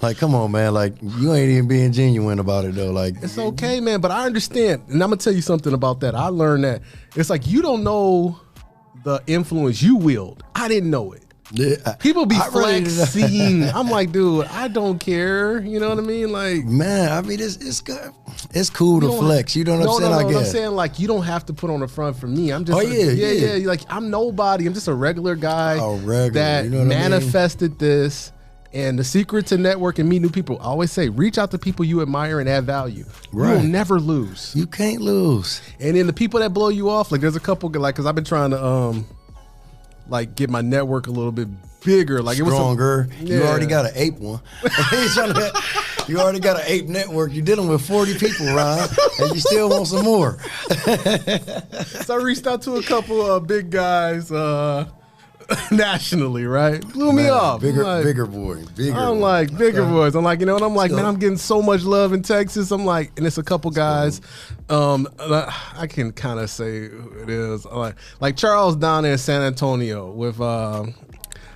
Like, come on, man. Like, you ain't even being genuine about it, though. Like, it's okay, man, but I understand. And I'm going to tell you something about that. I learned that it's like you don't know the influence you wield. I didn't know it. Yeah, people be flexing. I'm like, dude, I don't care. You know what I mean? Like, man, I mean, it's good. It's cool to flex. You know what I'm saying? I guess. I'm saying, like, you don't have to put on the front for me. I'm just, yeah. Like, I'm nobody. I'm just a regular guy that you know what manifested this. And the secret to network and meet new people, I always say, reach out to people you admire and add value. Right. You will never lose. You can't lose. And then the people that blow you off, like, there's a couple, like, because I've been trying to, like, get my network a little bit bigger, like stronger. You already got an ape one. You already got an ape network. You're dealing with 40 people, Ryan, and you still want some more. So I reached out to a couple of big guys nationally, right? Blew me off. Bigger boys. I'm like, bigger boys. I'm like, you know, and I'm like, man, I'm getting so much love in Texas. I'm like, and it's a couple guys. I can kind of say who it is. Like Charles down there in San Antonio with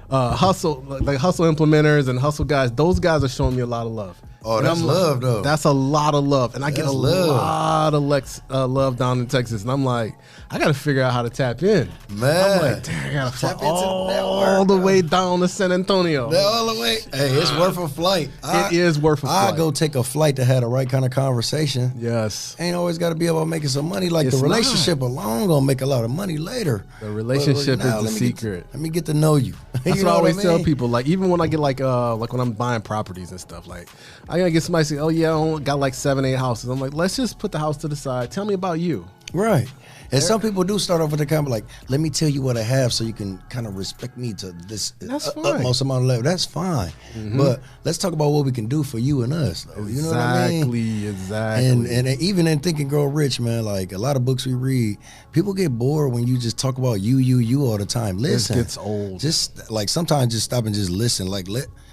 hustle, like hustle implementers and hustle guys. Those guys are showing me a lot of love. Oh, and that's love, though. That's a lot of love. And I get a lot of love down in Texas. And I'm like, I got to figure out how to tap in. Man. I'm like, damn, I got to fly all the way down to San Antonio. All the way. Hey, it's worth a flight. It is worth a flight. I go take a flight to have the right kind of conversation. Yes. Ain't always got to be about making some money. Like, the relationship alone going to make a lot of money later. The relationship is the secret. Let me get to know you. That's what I always tell people. Like, even when I get like when I'm buying properties and stuff, like, I gotta get somebody say, oh yeah, I only got like 7, 8 houses. I'm like, let's just put the house to the side. Tell me about you. Right. And some people do start off with the comment like, let me tell you what I have so you can kind of respect me to this utmost amount of level. That's fine. But let's talk about what we can do for you and us. Though. You know what I mean? Exactly. And even in Think and Grow Rich, man, like a lot of books we read, people get bored when you just talk about you all the time. Listen. It gets old. Just like sometimes just stop and just listen. Like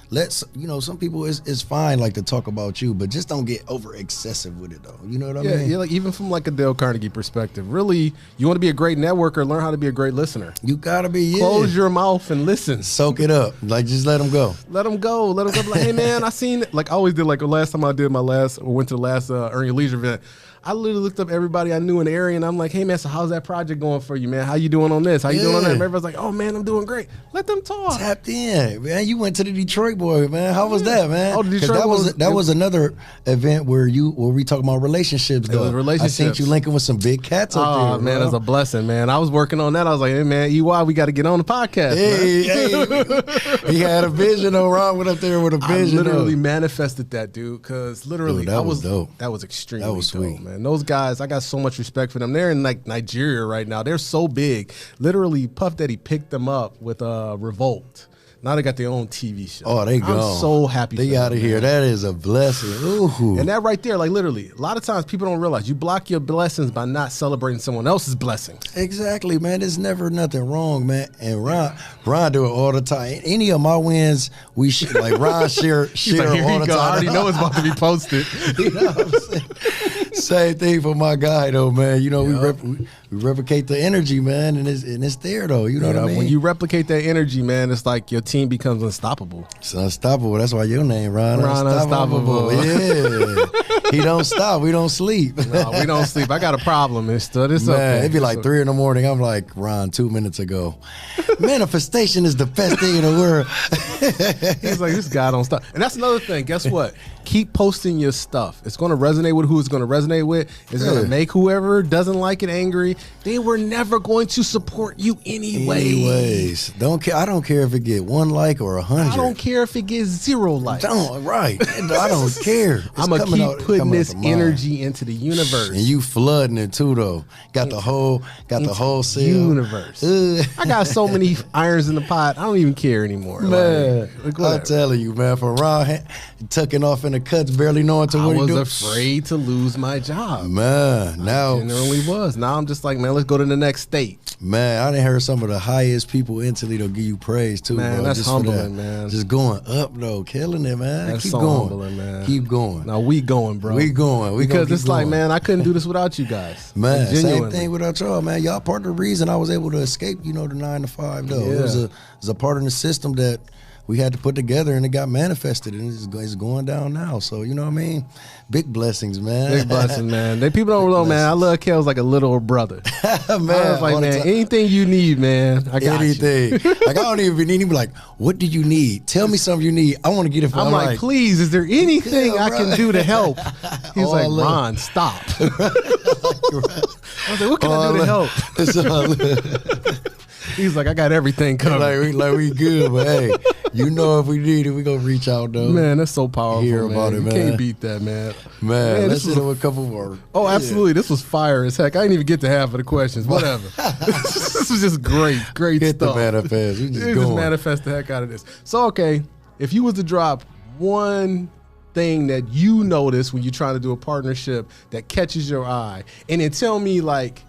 let's, you know, some people it's fine like to talk about you, but just don't get over excessive with it though. You know what I mean? Yeah, like even from like a Dale Carnegie perspective, really, you want to be a great networker, learn how to be a great listener. You gotta be. Close your mouth and listen. Soak it up. Like just let them go. Let them go. Let them go. Like, hey man, I seen it. Like I always did. Like the last time I did went to the last Earn Your Leisure event. I literally looked up everybody I knew in the area, and I'm like, hey, man, so how's that project going for you, man? How you doing on this? How you doing on that? And everybody's like, oh, man, I'm doing great. Let them talk. Tapped in. Man, you went to the Detroit boy, man. How was that, man? Oh, the Detroit that was another event where we talking about relationships, though. It was relationships. I seen you linking with some big cats up there. Oh, man, it was a blessing, man. I was working on that. I was like, hey, man, EY, we got to get on the podcast, hey. He had a vision, though. Ron went up there with a vision. I literally manifested that, dude, because literally that was dope. That was extremely dope, that was sweet, man. Those guys, I got so much respect for them. They're in like Nigeria right now. They're so big. Literally, Puff Daddy picked them up with Revolt. Now they got their own TV show. Oh, they gone. I'm so happy they out of here. That is a blessing. Ooh. And that right there, like literally, a lot of times people don't realize you block your blessings by not celebrating someone else's blessings. Exactly, man. There's never nothing wrong, man. And Ron do it all the time. Any of my wins, we like Ron share like, all the time. I already know it's about to be posted. You know what I'm saying? Same thing for my guy though, man. You know, we replicate the energy, man, and it's there though. You know what I mean? When you replicate that energy, man, it's like your team becomes unstoppable. It's unstoppable. That's why your name, Ron Unstoppable. Yeah. He don't stop. We don't sleep. No, we don't sleep. I got a problem. It's man, okay. It'd be like 3 in the morning. I'm like, Ron, 2 minutes ago. Manifestation is the best thing in the world. He's like, this guy don't stop. And that's another thing. Guess what? Keep posting your stuff. It's going to resonate with who it's going to resonate with. It's going to make whoever doesn't like it angry. They were never going to support you anyways. Don't care. I don't care if it get 1 like or 100. I don't care if it gets 0 likes. Right. I don't care. I'm going to keep putting this energy into the universe. And you flooding it too, though. Got the whole cell. Universe. I got so many irons in the pot. I don't even care anymore. Man, I'm telling you, man, for Ron tucking off in the cuts, barely knowing to what he do. I was afraid to lose my job. Man, now I generally was. Now I'm just like, man, let's go to the next state. Man, I done heard some of the highest people instantly to give you praise too. Man, bro. that's just humbling, man. Just going up though, killing it, man. That's Keep so going, humbling, man. Keep going. Now we going, bro. We going. Because it's like, man, I couldn't do this without you guys. Man, same thing without y'all, man. Y'all part of the reason I was able to escape, the 9 to 5 though. Yeah. It was a part of the system that we had to put together, and it got manifested, and it's going down now. So, you know what I mean? Big blessings, man. Big blessings, man. People don't know, man. I love Kel's like a little brother. Man, I was like, man, anything you need, man, I got anything. you. Like, I don't even need him. Like, what do you need? Tell me something you need. I want to get it from. I'm like, please, is there anything I can do to help? He's all like, Ron, stop. I was like, what can I do to help? He's like, I got everything covered. Like we good, but hey, if we need it, we gonna reach out though. Man, that's so powerful. Hear about it, man. You can't beat that, man. Man, let's hit a couple more. Oh, absolutely. This was fire as heck. I didn't even get to half of the questions. Whatever. This was just great Hit stuff. The manifest. We just manifest the heck out of this. So, okay, if you was to drop one thing that you notice when you're trying to do a partnership that catches your eye, and then tell me like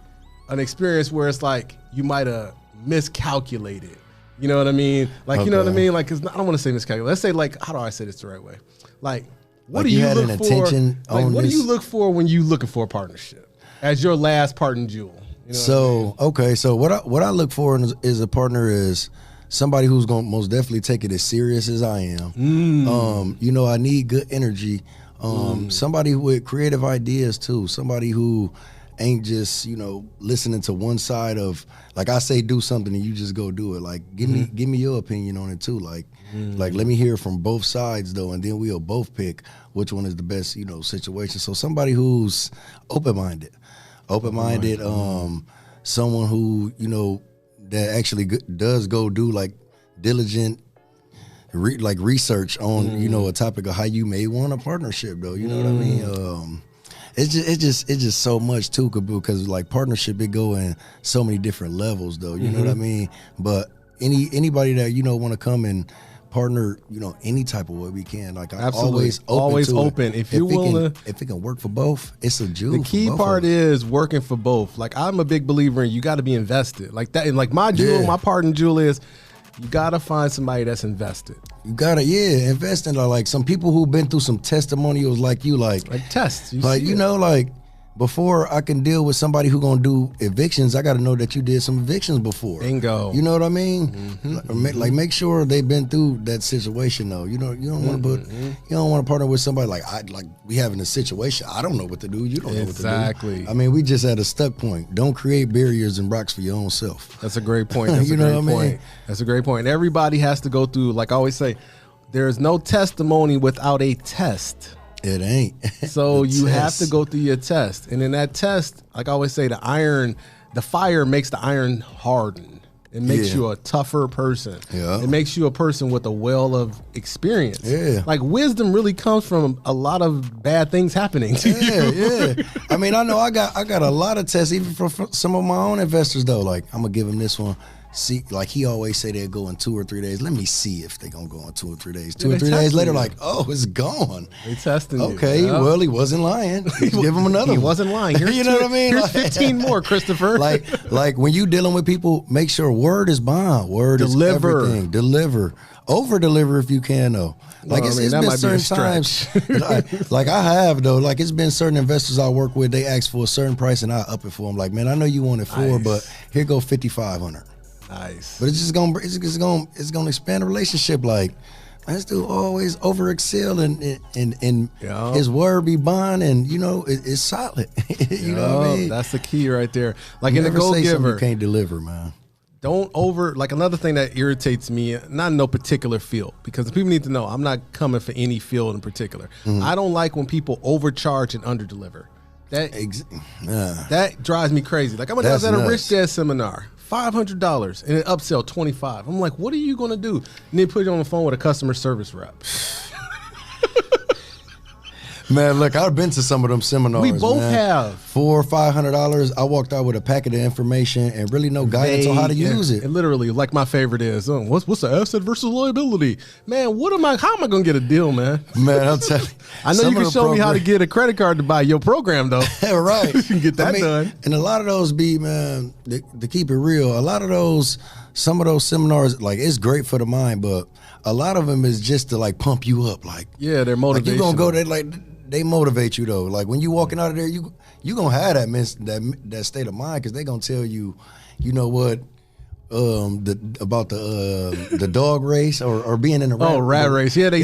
an experience where it's like you might have miscalculated. You know what I mean? Like, you know what I mean? Like, 'cause I don't want to say miscalculate. Let's say, like, how do I say this the right way? Like, what do you look for? Like, what do you look for when you looking for a partnership as your last part and jewel? You know so okay, so what I look for is a partner is somebody who's gonna most definitely take it as serious as I am. I need good energy. Somebody with creative ideas too. Somebody who ain't just listening to one side of, like, I say do something and you just go do it. Like, give me your opinion on it too. Like let me hear from both sides though, and then we'll both pick which one is the best situation. So somebody who's open-minded, someone who that actually does go do like diligent research on a topic of how you may want a partnership though. You know what I mean? It's just so much too, because like partnership, it go in so many different levels though. You know what I mean? But anybody that want to come and partner, any type of way we can. Like, I'm always open. If you're willing, if it can work for both, it's a jewel. The key part is working for both. Like, I'm a big believer in you got to be invested. Like that, and like my jewel, my part in jewel is you gotta find somebody that's invested. You gotta, invest in like some people who've been through some testimonials like you, like tests. Like before I can deal with somebody who gonna do evictions, I gotta know that you did some evictions before. Bingo. You know what I mean? Like make sure they've been through that situation though. You don't want to you don't want to partner with somebody like we having a situation. I don't know what to do. You don't know what to do. Exactly. I mean, we just at a stuck point. Don't create barriers and rocks for your own self. That's a great point. That's a great point. That's a great point. Everybody has to go through, like I always say, there's no testimony without a test. It ain't. So you have to go through your test. And in that test, like I always say, the fire makes the iron harden. It makes you a tougher person. Yeah. It makes you a person with a well of experience. Yeah. Like, wisdom really comes from a lot of bad things happening to you. Yeah. I mean, I know I got a lot of tests, even from some of my own investors though. Like, I'm gonna give them this one. see, like he always say they'll go in 2 or 3 days. Let me see if they gonna go in 2 or 3 days. 2 or 3 days later, like, oh, it's gone. They testing you. Okay, well, he wasn't lying. Give him another one. He wasn't lying. Here's you know what I mean? Here's 15 more, Christopher. like when you dealing with people, make sure word is bond. Word is everything. Deliver. Over deliver if you can though. Like it's been certain times, like I have though. Like it's been certain investors I work with. They ask for a certain price and I up it for them. Like, man, I know you want it for, but here go 5,500. Nice. But it's gonna expand the relationship. Like, man, this dude always over excel and his word be bond, and you know it's solid. You know what I mean? That's the key right there. Like Never in the Go say Giver, you can't deliver, man. Don't like another thing that irritates me, not in no particular field, because people need to know I'm not coming for any field in particular. I don't like when people overcharge and underdeliver. That drives me crazy. Like I was at a Rich Dad seminar, $500, and it upsell $25. I'm like, what are you gonna do? And they put you on the phone with a customer service rep. Man, look, I've been to some of them seminars. We both have. $400 or $500. I walked out with a packet of information and really no guidance on how to use it. And literally, like my favorite is, what's the asset versus liability? Man, how am I gonna get a deal, man? Man, I'm telling you. I know you can show me how to get a credit card to buy your program, though. Right. You can get that done. And a lot of those man, to keep it real, some of those seminars, like it's great for the mind, but a lot of them is just to like pump you up. Like, yeah, they're motivational. Like you gonna go there, like they motivate you though. Like when you walking out of there, you gonna have that state of mind because they gonna tell you, you know what, about the dog race or being in the rat race. Yeah, they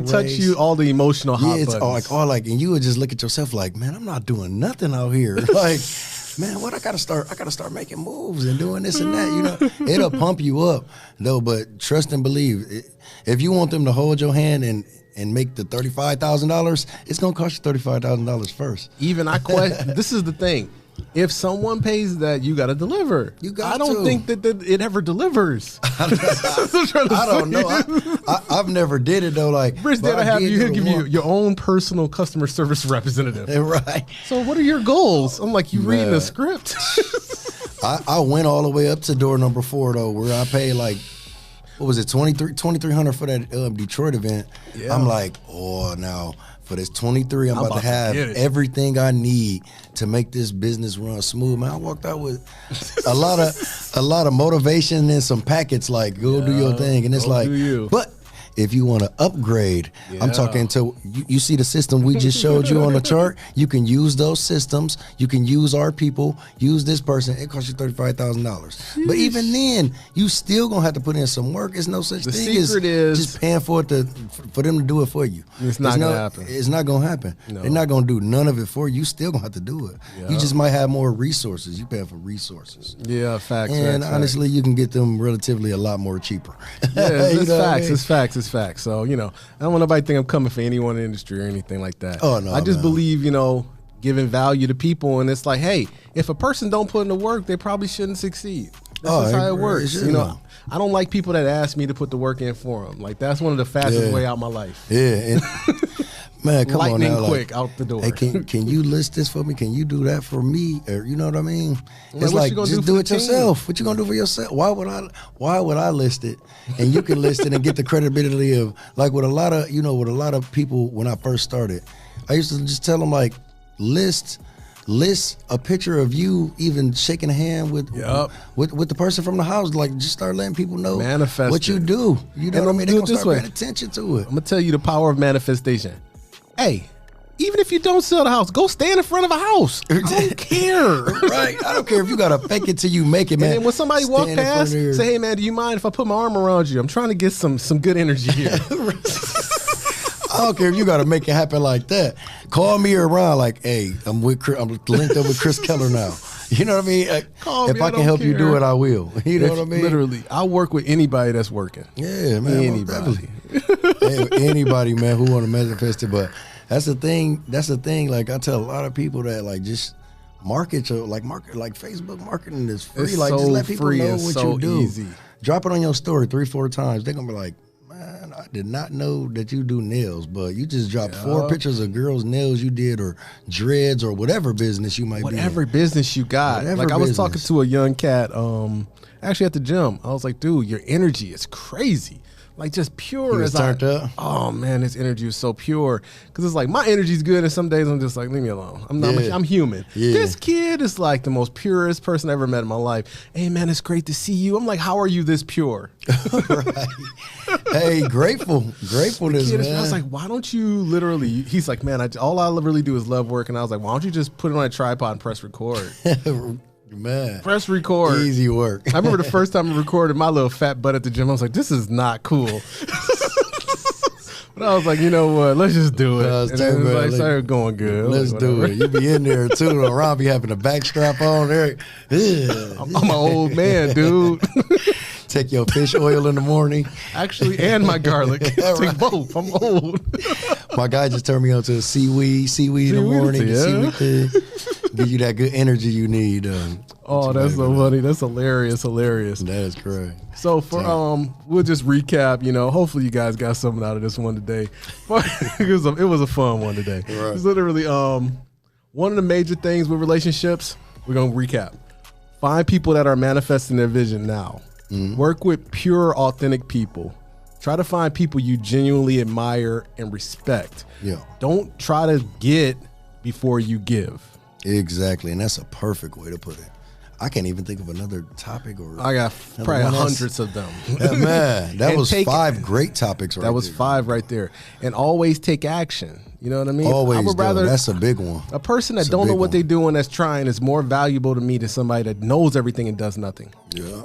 touch race. You all the emotional hot buttons. And you would just look at yourself like, man, I'm not doing nothing out here. Like, man, what I gotta start making moves and doing this and that. You know, it'll pump you up though. But trust and believe. If you want them to hold your hand and make the $35,000, it's gonna cost you $35,000 first. Even I question. This is the thing. If someone pays that, you got to deliver. I don't think that it ever delivers. I don't know. I've never did it though. Like, Rich Dad, he'll give you your own personal customer service representative. Right. So what are your goals? I'm like, you reading a script? I went all the way up to door number 4 though, where I paid like, what was it, $2,300 for that Detroit event. Yeah. I'm like, oh, now for this 23, I'm about to have everything I need to make this business run smooth. Man, I walked out with a lot of motivation and some packets like, go do your thing. And it's like, but if you want to upgrade, I'm talking to, you see the system we just showed you on the chart, you can use those systems, you can use our people, use this person, it costs you $35,000. But even then, you still gonna have to put in some work. It's no such thing as just paying for them to do it for you. It's not gonna happen. It's not gonna happen. No. They're not gonna do none of it for you. You still gonna have to do it. You just might have more resources. You paying for resources. Yeah, facts. And honestly, you can get them relatively a lot more cheaper. Yeah, it's facts. Facts. So, you know, I don't want nobody to think I'm coming for any one industry or anything like that. Oh, no. I just believe, you know, giving value to people. And it's like, hey, if a person don't put in the work, they probably shouldn't succeed. That's how it works. You know, I don't like people that ask me to put the work in for them. Like, that's one of the fastest way out my life. Yeah. And, man, come on now. Quick, out the door. Hey, can you list this for me? Can you do that for me? Or, you know what I mean? It's like just do it yourself. What you gonna do for yourself? Why would I list it? And you can list it and get the credibility of, like, with a lot of people when I first started, I used to just tell them like, list a picture of you even shaking a hand with the person from the house. Like, just start letting people know what you do. You know what I mean? They're gonna start paying attention to it. I'm gonna tell you the power of manifestation. Hey, even if you don't sell the house, go stand in front of a house. I don't care. Right. I don't care if you got to fake it till you make it, man. And then when somebody walk past, say, hey, man, do you mind if I put my arm around you? I'm trying to get some good energy here. I don't care if you got to make it happen like that. Call me around like, hey, I'm linked up with Chris Keller now. You know what I mean? If I can help you do it, I will. You know what I mean? Literally, I'll work with anybody that's working. Yeah, man. Anybody. Anybody, man, who want to manifest it. But that's the thing. Like, I tell a lot of people that, like, just market Facebook marketing is free. It's like, so just let people free know what so you do. Easy. Drop it on your story 3-4 times. They're gonna be like, man, did not know that you do nails, but you just dropped 4 pictures of girls' nails you did, or dreads, or whatever business you might be in. Whatever business you got. Like I was talking to a young cat, actually at the gym. I was like, dude, your energy is crazy. Like just pure as turned up. Oh man, his energy is so pure. Cause it's like my energy's good, and some days I'm just like, leave me alone. I'm not. I'm human. Yeah. This kid is like the most purest person I ever met in my life. Hey man, it's great to see you. I'm like, how are you this pure? Right. Hey, gratefulness, man. I was like, why don't you literally? He's like, man, all I really do is love work, and I was like, why don't you just put it on a tripod and press record? Man, press record. Easy work. I remember the first time I recorded my little fat butt at the gym. I was like, this is not cool. But I was like, you know what? Let's just do it. And then it was started going good. Let's do it. You be in there too. Around be having a back strap on there. I'm an old man, dude. Take your fish oil in the morning. Actually, and my garlic. Take both. I'm old. My guy just turned me on to a seaweed in the morning. Yeah. Give you that good energy you need. Oh, that's so funny. That's hilarious. That is great. So for we'll just recap. You know, hopefully you guys got something out of this one today. It was a fun one today. Right. It's literally one of the major things with relationships. We're gonna recap. Find people that are manifesting their vision now. Work with pure, authentic people. Try to find people you genuinely admire and respect. Yeah. Don't try to get before you give. Exactly, and that's a perfect way to put it. I can't even think of another topic. Or I got probably hundreds of them. Man, that was 5 great topics right there. That was 5 right there. And always take action. You know what I mean? Always. I would rather, that's a big one. A person that don't know what they're doing that's trying is more valuable to me than somebody that knows everything and does nothing. Yeah.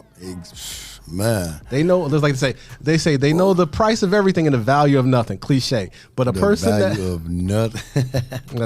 Man. They know, it's like they know the price of everything and the value of nothing. Cliche. But a person that value of nothing.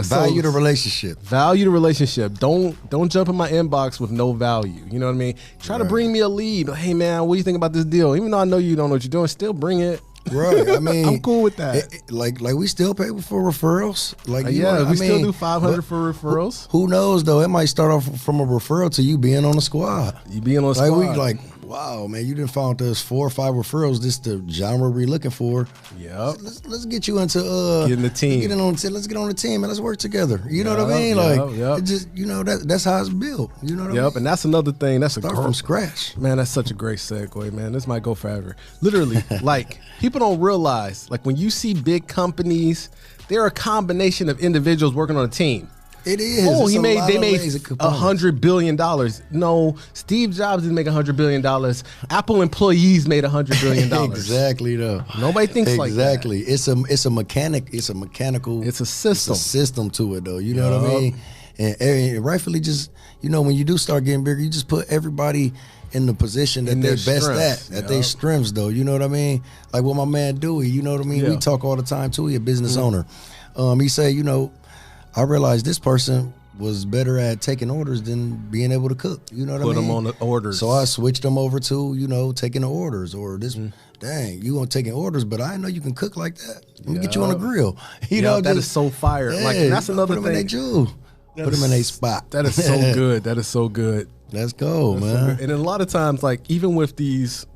Value the relationship. Value the relationship. Don't jump in my inbox with no value. You know what I mean? Try to bring me a lead. Hey man, what do you think about this deal? Even though I know you don't know what you're doing, still bring it. Right. I mean, I'm cool with that. Like we still pay for referrals. Like we still do $500 for referrals. Who knows though? It might start off from a referral to you being on the squad. You being on the squad. We like, wow, man, you done found us 4 or 5 referrals. This the genre we're looking for. Yep. Let's get you into getting the team. Let's get on the team and let's work together. You know what I mean? Like, it just that's how it's built. You know what I mean? Yep. And that's another thing. That's start from scratch. Man, that's such a great segue, man. This might go forever. Literally, like people don't realize, like when you see big companies, they're a combination of individuals working on a team. It is. Oh, they made $100 billion. No, Steve Jobs didn't make $100 billion. Apple employees made $100 billion. Exactly, though. Nobody thinks like that. Exactly. It's a mechanical. It's a system. It's a system to it, though. You know what I mean? And rightfully, just when you do start getting bigger, you just put everybody in the position that they're best at their strengths, though. You know what I mean? Like what my man Dewey. You know what I mean? We talk all the time too. He a business owner. He say, I realized this person was better at taking orders than being able to cook. You know what I mean? Put them on the orders. So I switched them over to, taking the orders. Or this, dang, you want taking orders, but I didn't know you can cook like that. Let me get you on a grill. You know, that is so fire. Yeah, like that's another thing. Put them in their jewel. Put them in their spot. That is so good. That is so good. Let's go, man. So and a lot of times, like even with these,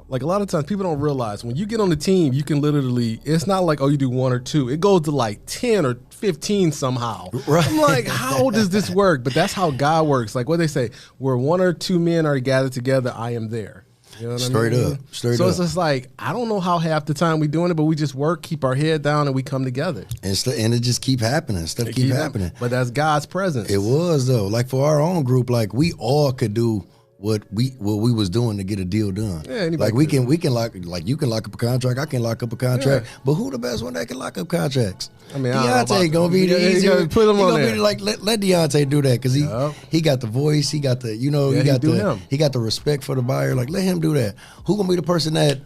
like a lot of times people don't realize when you get on the team, you can literally, it's not like, oh, you do 1 or 2. It goes to like 10 or 15 somehow. Right. I'm like, how does this work? But that's how God works. Like what they say, where 1 or 2 men are gathered together, I am there. You know what Straight I mean? up. Straight so up. it's just like, I don't know how half the time we doing it, but we just work, keep our head down, and we come together. And it just keep happening. Stuff keep happening. But that's God's presence. It was, though. Like for our own group, like we all could do what we was doing to get a deal done. Yeah, like we can like you can lock up a contract, I can lock up a contract, but who the best one that can lock up contracts? I mean, Deontay gonna be the easier. Put him on there. Like let Deontay do that because he got the voice, he got the he got the respect for the buyer. Like let him do that. Who gonna be the person that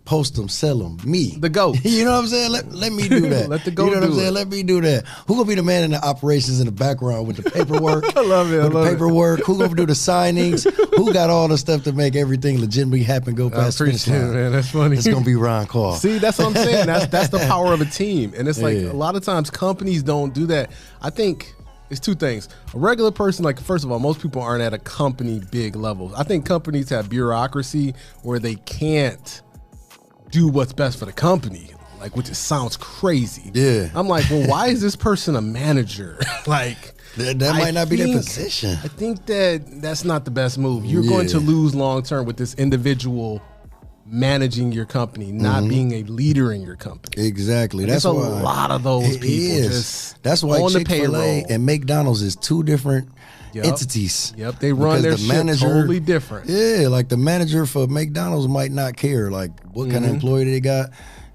post them, sell them? Me, the GOAT. You know what I'm saying? Let me do that. Let the GOAT. You know what I'm saying? Let me do that. Who gonna be the man in the operations in the background with the paperwork? I love it. Paperwork. Who gonna do the signings? Who got all the stuff to make everything legitimately happen? Go past finish line. Man, that's funny. It's gonna be Ron Carr. See, that's what I'm saying. That's the power of a team, and it's like a lot of times companies don't do that. I think it's 2 things. A regular person, like first of all, most people aren't at a company big level. I think companies have bureaucracy where they can't do what's best for the company. Like, which just sounds crazy. Yeah. I'm like, well, why is this person a manager? Like, that might not be their position. I think that's not the best move. You're going to lose long term with this individual managing your company, not being a leader in your company. Exactly. That's a lot of those people. That's why on the Chick-fil-A payroll and McDonald's is two different entities. Yep, they run their shit totally different. Yeah, like the manager for McDonald's might not care like what kind of employee they got.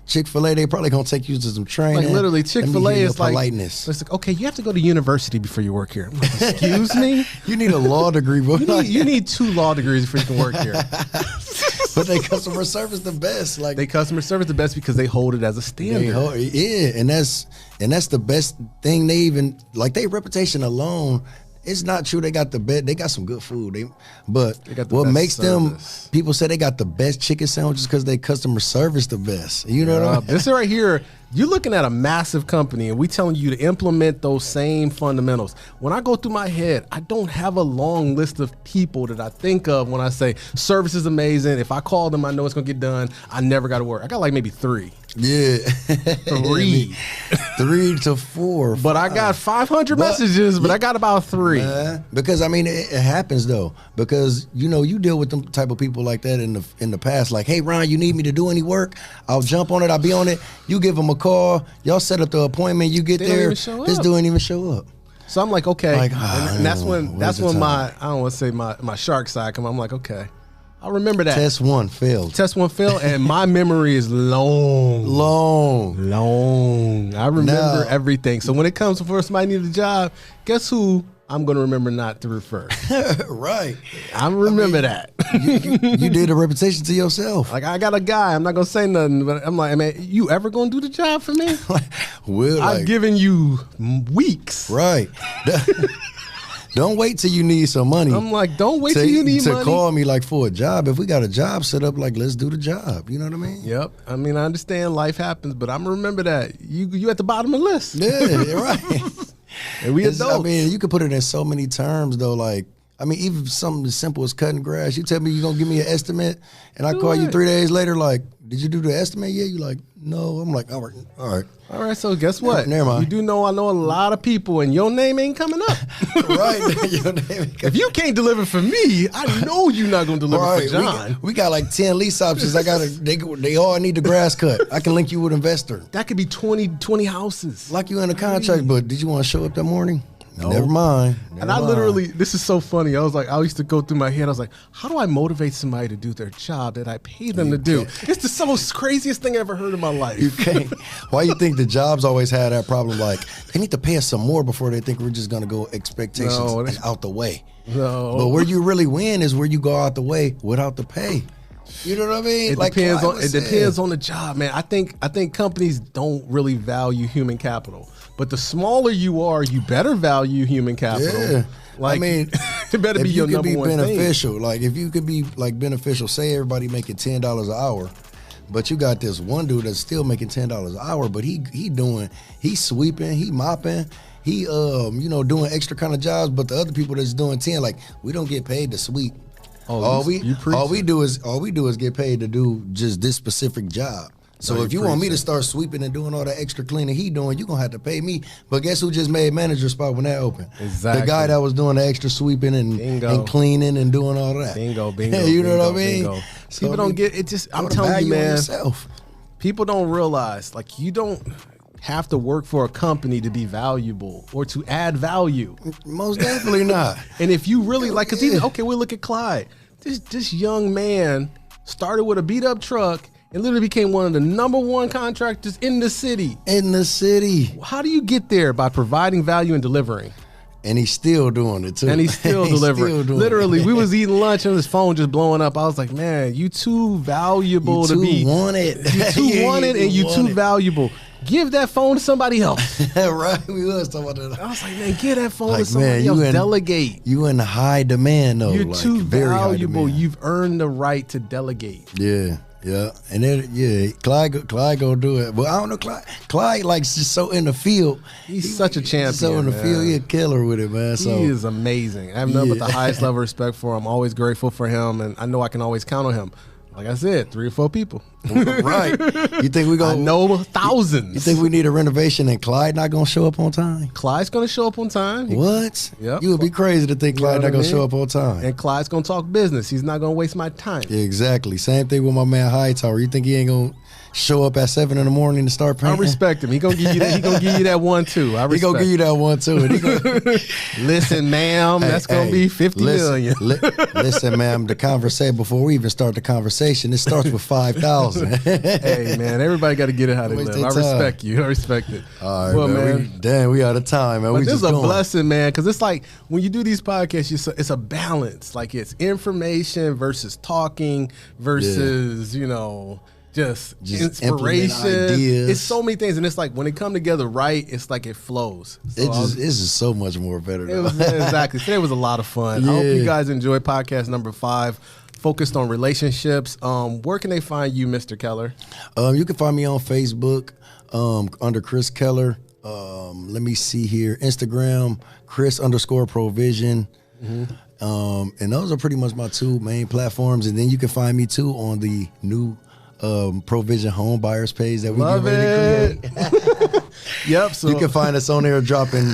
Chick-fil-A, they probably gonna take you to some training. Like literally, Chick-fil-A is like politeness. It's like, okay, you have to go to university before you work here. I'm like, excuse me? You need a law degree, bro. You need 2 law degrees before you can work here. But they customer service the best. Like they customer service the best because they hold it as a standard. And that's the best thing. They even like their reputation alone. It's not true. They got the best. They got some good food. But what makes them? People say they got the best chicken sandwiches because they customer service the best. You know what I mean? This right here. You're looking at a massive company, and we telling you to implement those same fundamentals. When I go through my head, I don't have a long list of people that I think of when I say service is amazing. If I call them, I know it's gonna get done. I never got to work. I got like maybe 3. Yeah, 3, 3 to 4. But I got 500 messages, but I got about 3. Because I mean, it happens though. Because you deal with them type of people like that in the past. Like, hey, Ron, you need me to do any work? I'll jump on it. I'll be on it. You give them a call. Y'all set up the appointment. You get there. This dude ain't even show up. So I'm like, okay, and that's when my I don't want to say my shark side come. I'm like, okay. I remember that. Test 1 failed. And my memory is long. I remember everything. So when it comes to somebody need a job, guess who I'm going to remember not to refer? Right. I remember that. You did a reputation to yourself. Like, I got a guy. I'm not going to say nothing, but I'm like, man, you ever going to do the job for me? I've given you weeks. Right. Don't wait till you need some money. I'm like, don't wait till you need money. To call me like for a job. If we got a job set up, like let's do the job. You know what I mean? Yep. I mean, I understand life happens, but I'm remember that. You at the bottom of the list. Yeah, right. And we adults. I mean, you could put it in so many terms though, like, I mean, even something as simple as cutting grass. You tell me you're going to give me an estimate, and I call you 3 days later like, did you do the estimate yet? You like, no. I'm like, all right. All right, so guess what? Never mind. You do know I know a lot of people, and your name ain't coming up. Right. Your name ain't coming. If you can't deliver for me, I know you're not going to deliver for John. We got like 10 lease options. They all need the grass cut. I can link you with an investor. That could be 20 houses. Like you in a contract, but did you want to show up that morning? No. Never mind. Literally, this is so funny. I used to go through my head. I was like, how do I motivate somebody to do their job that I pay them to do? It's the most craziest thing I ever heard in my life. You can't. Why you think the jobs always had that problem? Like, they need to pay us some more before they think we're just going to go expectations and out the way. No. But where you really win is where you go out the way without the pay. You know what I mean? It depends on the job, man. I think companies don't really value human capital. But the smaller you are, you better value human capital. Yeah. Like, I mean, it better be your number one beneficial. thing. Like, if you could be like beneficial, say everybody making $10 an hour, but you got this one dude that's still making $10 an hour, but he's sweeping, he mopping, he doing extra kind of jobs, but the other people that's doing 10, like, we don't get paid to sweep. All we do is get paid to do just this specific job. So if you want me to start sweeping and doing all that extra cleaning he doing, you're going to have to pay me. But guess who just made manager spot when that opened? Exactly. The guy that was doing the extra sweeping and cleaning and doing all that. Bingo. You know what I mean? So people don't get it. Just I'm telling you, man. People don't realize, like, you don't have to work for a company to be valuable or to add value. Most definitely not. And if you really like, because even we look at Clyde. This young man started with a beat up truck and literally became one of the #1 contractors in the city. How do you get there? By providing value and delivering. And he's still doing it too. And he's still delivering. Literally, we was eating lunch and his phone just blowing up. I was like, man, you too valuable to be. You too wanted. You too wanted and you too valuable. Give that phone to somebody else. Right, we was talking about that. I was like, man, give that phone to somebody else. Delegate. You in high demand though. You're too valuable. You've earned the right to delegate. Yeah. And then Clyde gonna do it. But I don't know, Clyde like just so in the field. He's such a champion. So in the field, he a killer with it, man. So he is amazing. I have nothing but the highest level of respect for him. I'm always grateful for him, and I know I can always count on him. Like I said, 3 or 4 people. Right. You think we I know thousands. You think we need a renovation and Clyde not gonna show up on time? Clyde's gonna show up on time. What? Yep. You would be crazy to think Clyde not gonna show up on time. And Clyde's gonna talk business. He's not gonna waste my time. Exactly. Same thing with my man Hightower. You think he ain't gonna show up at 7 in the morning to start painting? I respect him. He gonna give you that. He gonna give you that one too. He gonna give you that one too. And he gonna, listen, ma'am, that's gonna be 50 million. Listen, ma'am. The conversation before we even start the conversation, it starts with 5,000. Hey, man, everybody got to get it how they live. I respect you. I respect it. All right, well, man. We out of time, man. But this is a blessing, man, because it's like when you do these podcasts, it's a balance. Like it's information versus talking versus just inspiration. Ideas. It's so many things, and it's like when it come together right, it's like it flows. So it's just so much more better. Exactly. Today was a lot of fun. Yeah. I hope you guys enjoyed podcast number 5, focused on relationships. Where can they find you, Mr. Keller? You can find me on Facebook under Chris Keller. Let me see here. Instagram, Chris_Provision. Mm-hmm. And those are pretty much my 2 main platforms. And then you can find me too on the new Provision Home Buyers page that we get ready to create. Yep. So you can find us on there dropping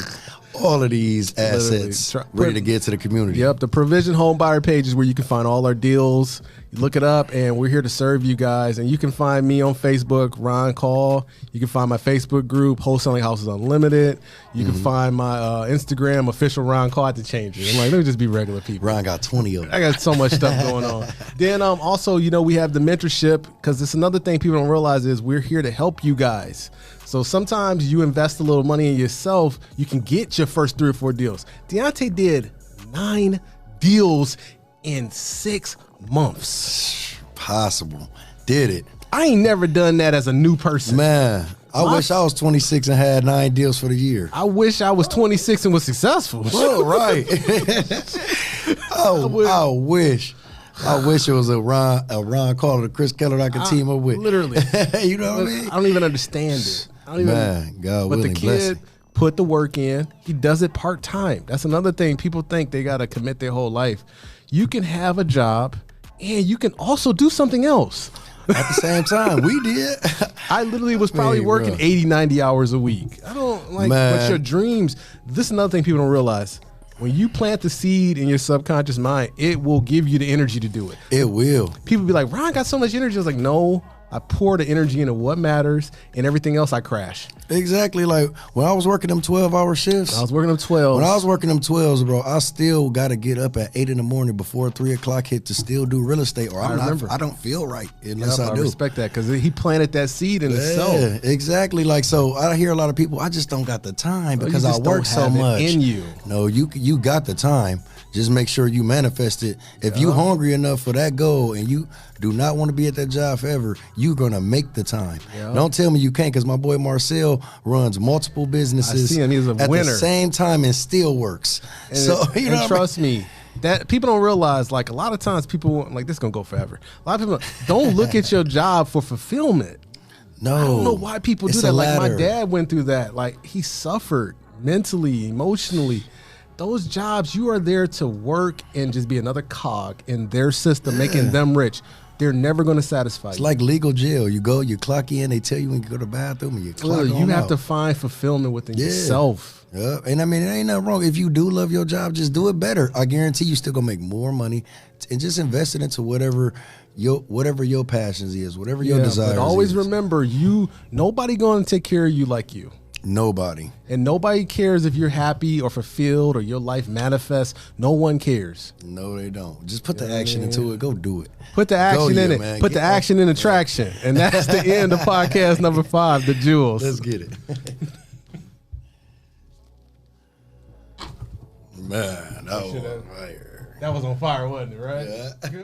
all of these assets ready to get to the community. Yep. The Provision Home Buyer page is where you can find all our deals. You look it up, and we're here to serve you guys. And you can find me on Facebook, Ron Call. You can find my Facebook group, Wholesaling Houses Unlimited. You can find my Instagram, official Ron Call. I had to change it. I'm like, let me just be regular people. Ron got 20 of them. I got so much stuff going on. Then also, we have the mentorship, because it's another thing people don't realize is we're here to help you guys. So sometimes you invest a little money in yourself, you can get your first 3 or 4 deals. Deontay did 9 deals in 6 months. Possible. Did it. I ain't never done that as a new person. Man, I wish I was 26 and had 9 deals for the year. I wish I was 26 and was successful. Well, right. I wish. I wish it was a Ron Call or a Chris Keller I could team up with. Literally. You know what I mean? I don't even understand it. God willing, but the kid put the work in. He does it part-time. That's another thing. People think they got to commit their whole life. You can have a job, and you can also do something else. At the same time, we did. I literally was probably working 80, 90 hours a week. I don't like, but your dreams, this is another thing people don't realize. When you plant the seed in your subconscious mind, it will give you the energy to do it. It will. People be like, Ron got so much energy. I was like, no, I pour the energy into what matters, and everything else I crash. Exactly. Like when I was working them 12-hour shifts. I was working them 12. When I was working them 12s, bro, I still got to get up at 8 in the morning before 3 o'clock hit to still do real estate, or I don't feel right unless I do. I respect that, because he planted that seed in himself. Yeah, exactly. Like, so I hear a lot of people, I just don't got the time because I work so much. In you. No, you got the time. Just make sure you manifest it. If you hungry enough for that goal and you do not want to be at that job forever, you're going to make the time. Don't tell me you can't, because my boy Marcel runs multiple businesses I see him. He's a at winner. the same time and still works. And so you know, trust me, that people don't realize, like a lot of times people, like this is going to go forever. A lot of people don't look at your job for fulfillment. No. I don't know why people do that. Like my dad went through that. Like he suffered mentally, emotionally. Those jobs, you are there to work and just be another cog in their system, making them rich. They're never going to satisfy you. It's like legal jail. You go, you clock in, they tell you when you go to the bathroom, and you clock you have out. to find fulfillment within yourself. Yeah, and I mean, it ain't nothing wrong. If you do love your job, just do it better. I guarantee you still going to make more money, and just invest it into whatever your passions is, whatever your desires is. But always remember, nobody going to take care of you like you. Nobody. And nobody cares if you're happy or fulfilled or your life manifests. No one cares. No, they don't. Just put the action into it. Go do it. Put the action in it. Man. Put the action in the traction. And that's the end of podcast number 5, The Jewels. Let's get it. Man, that was on fire. That was on fire, wasn't it, right? Yeah.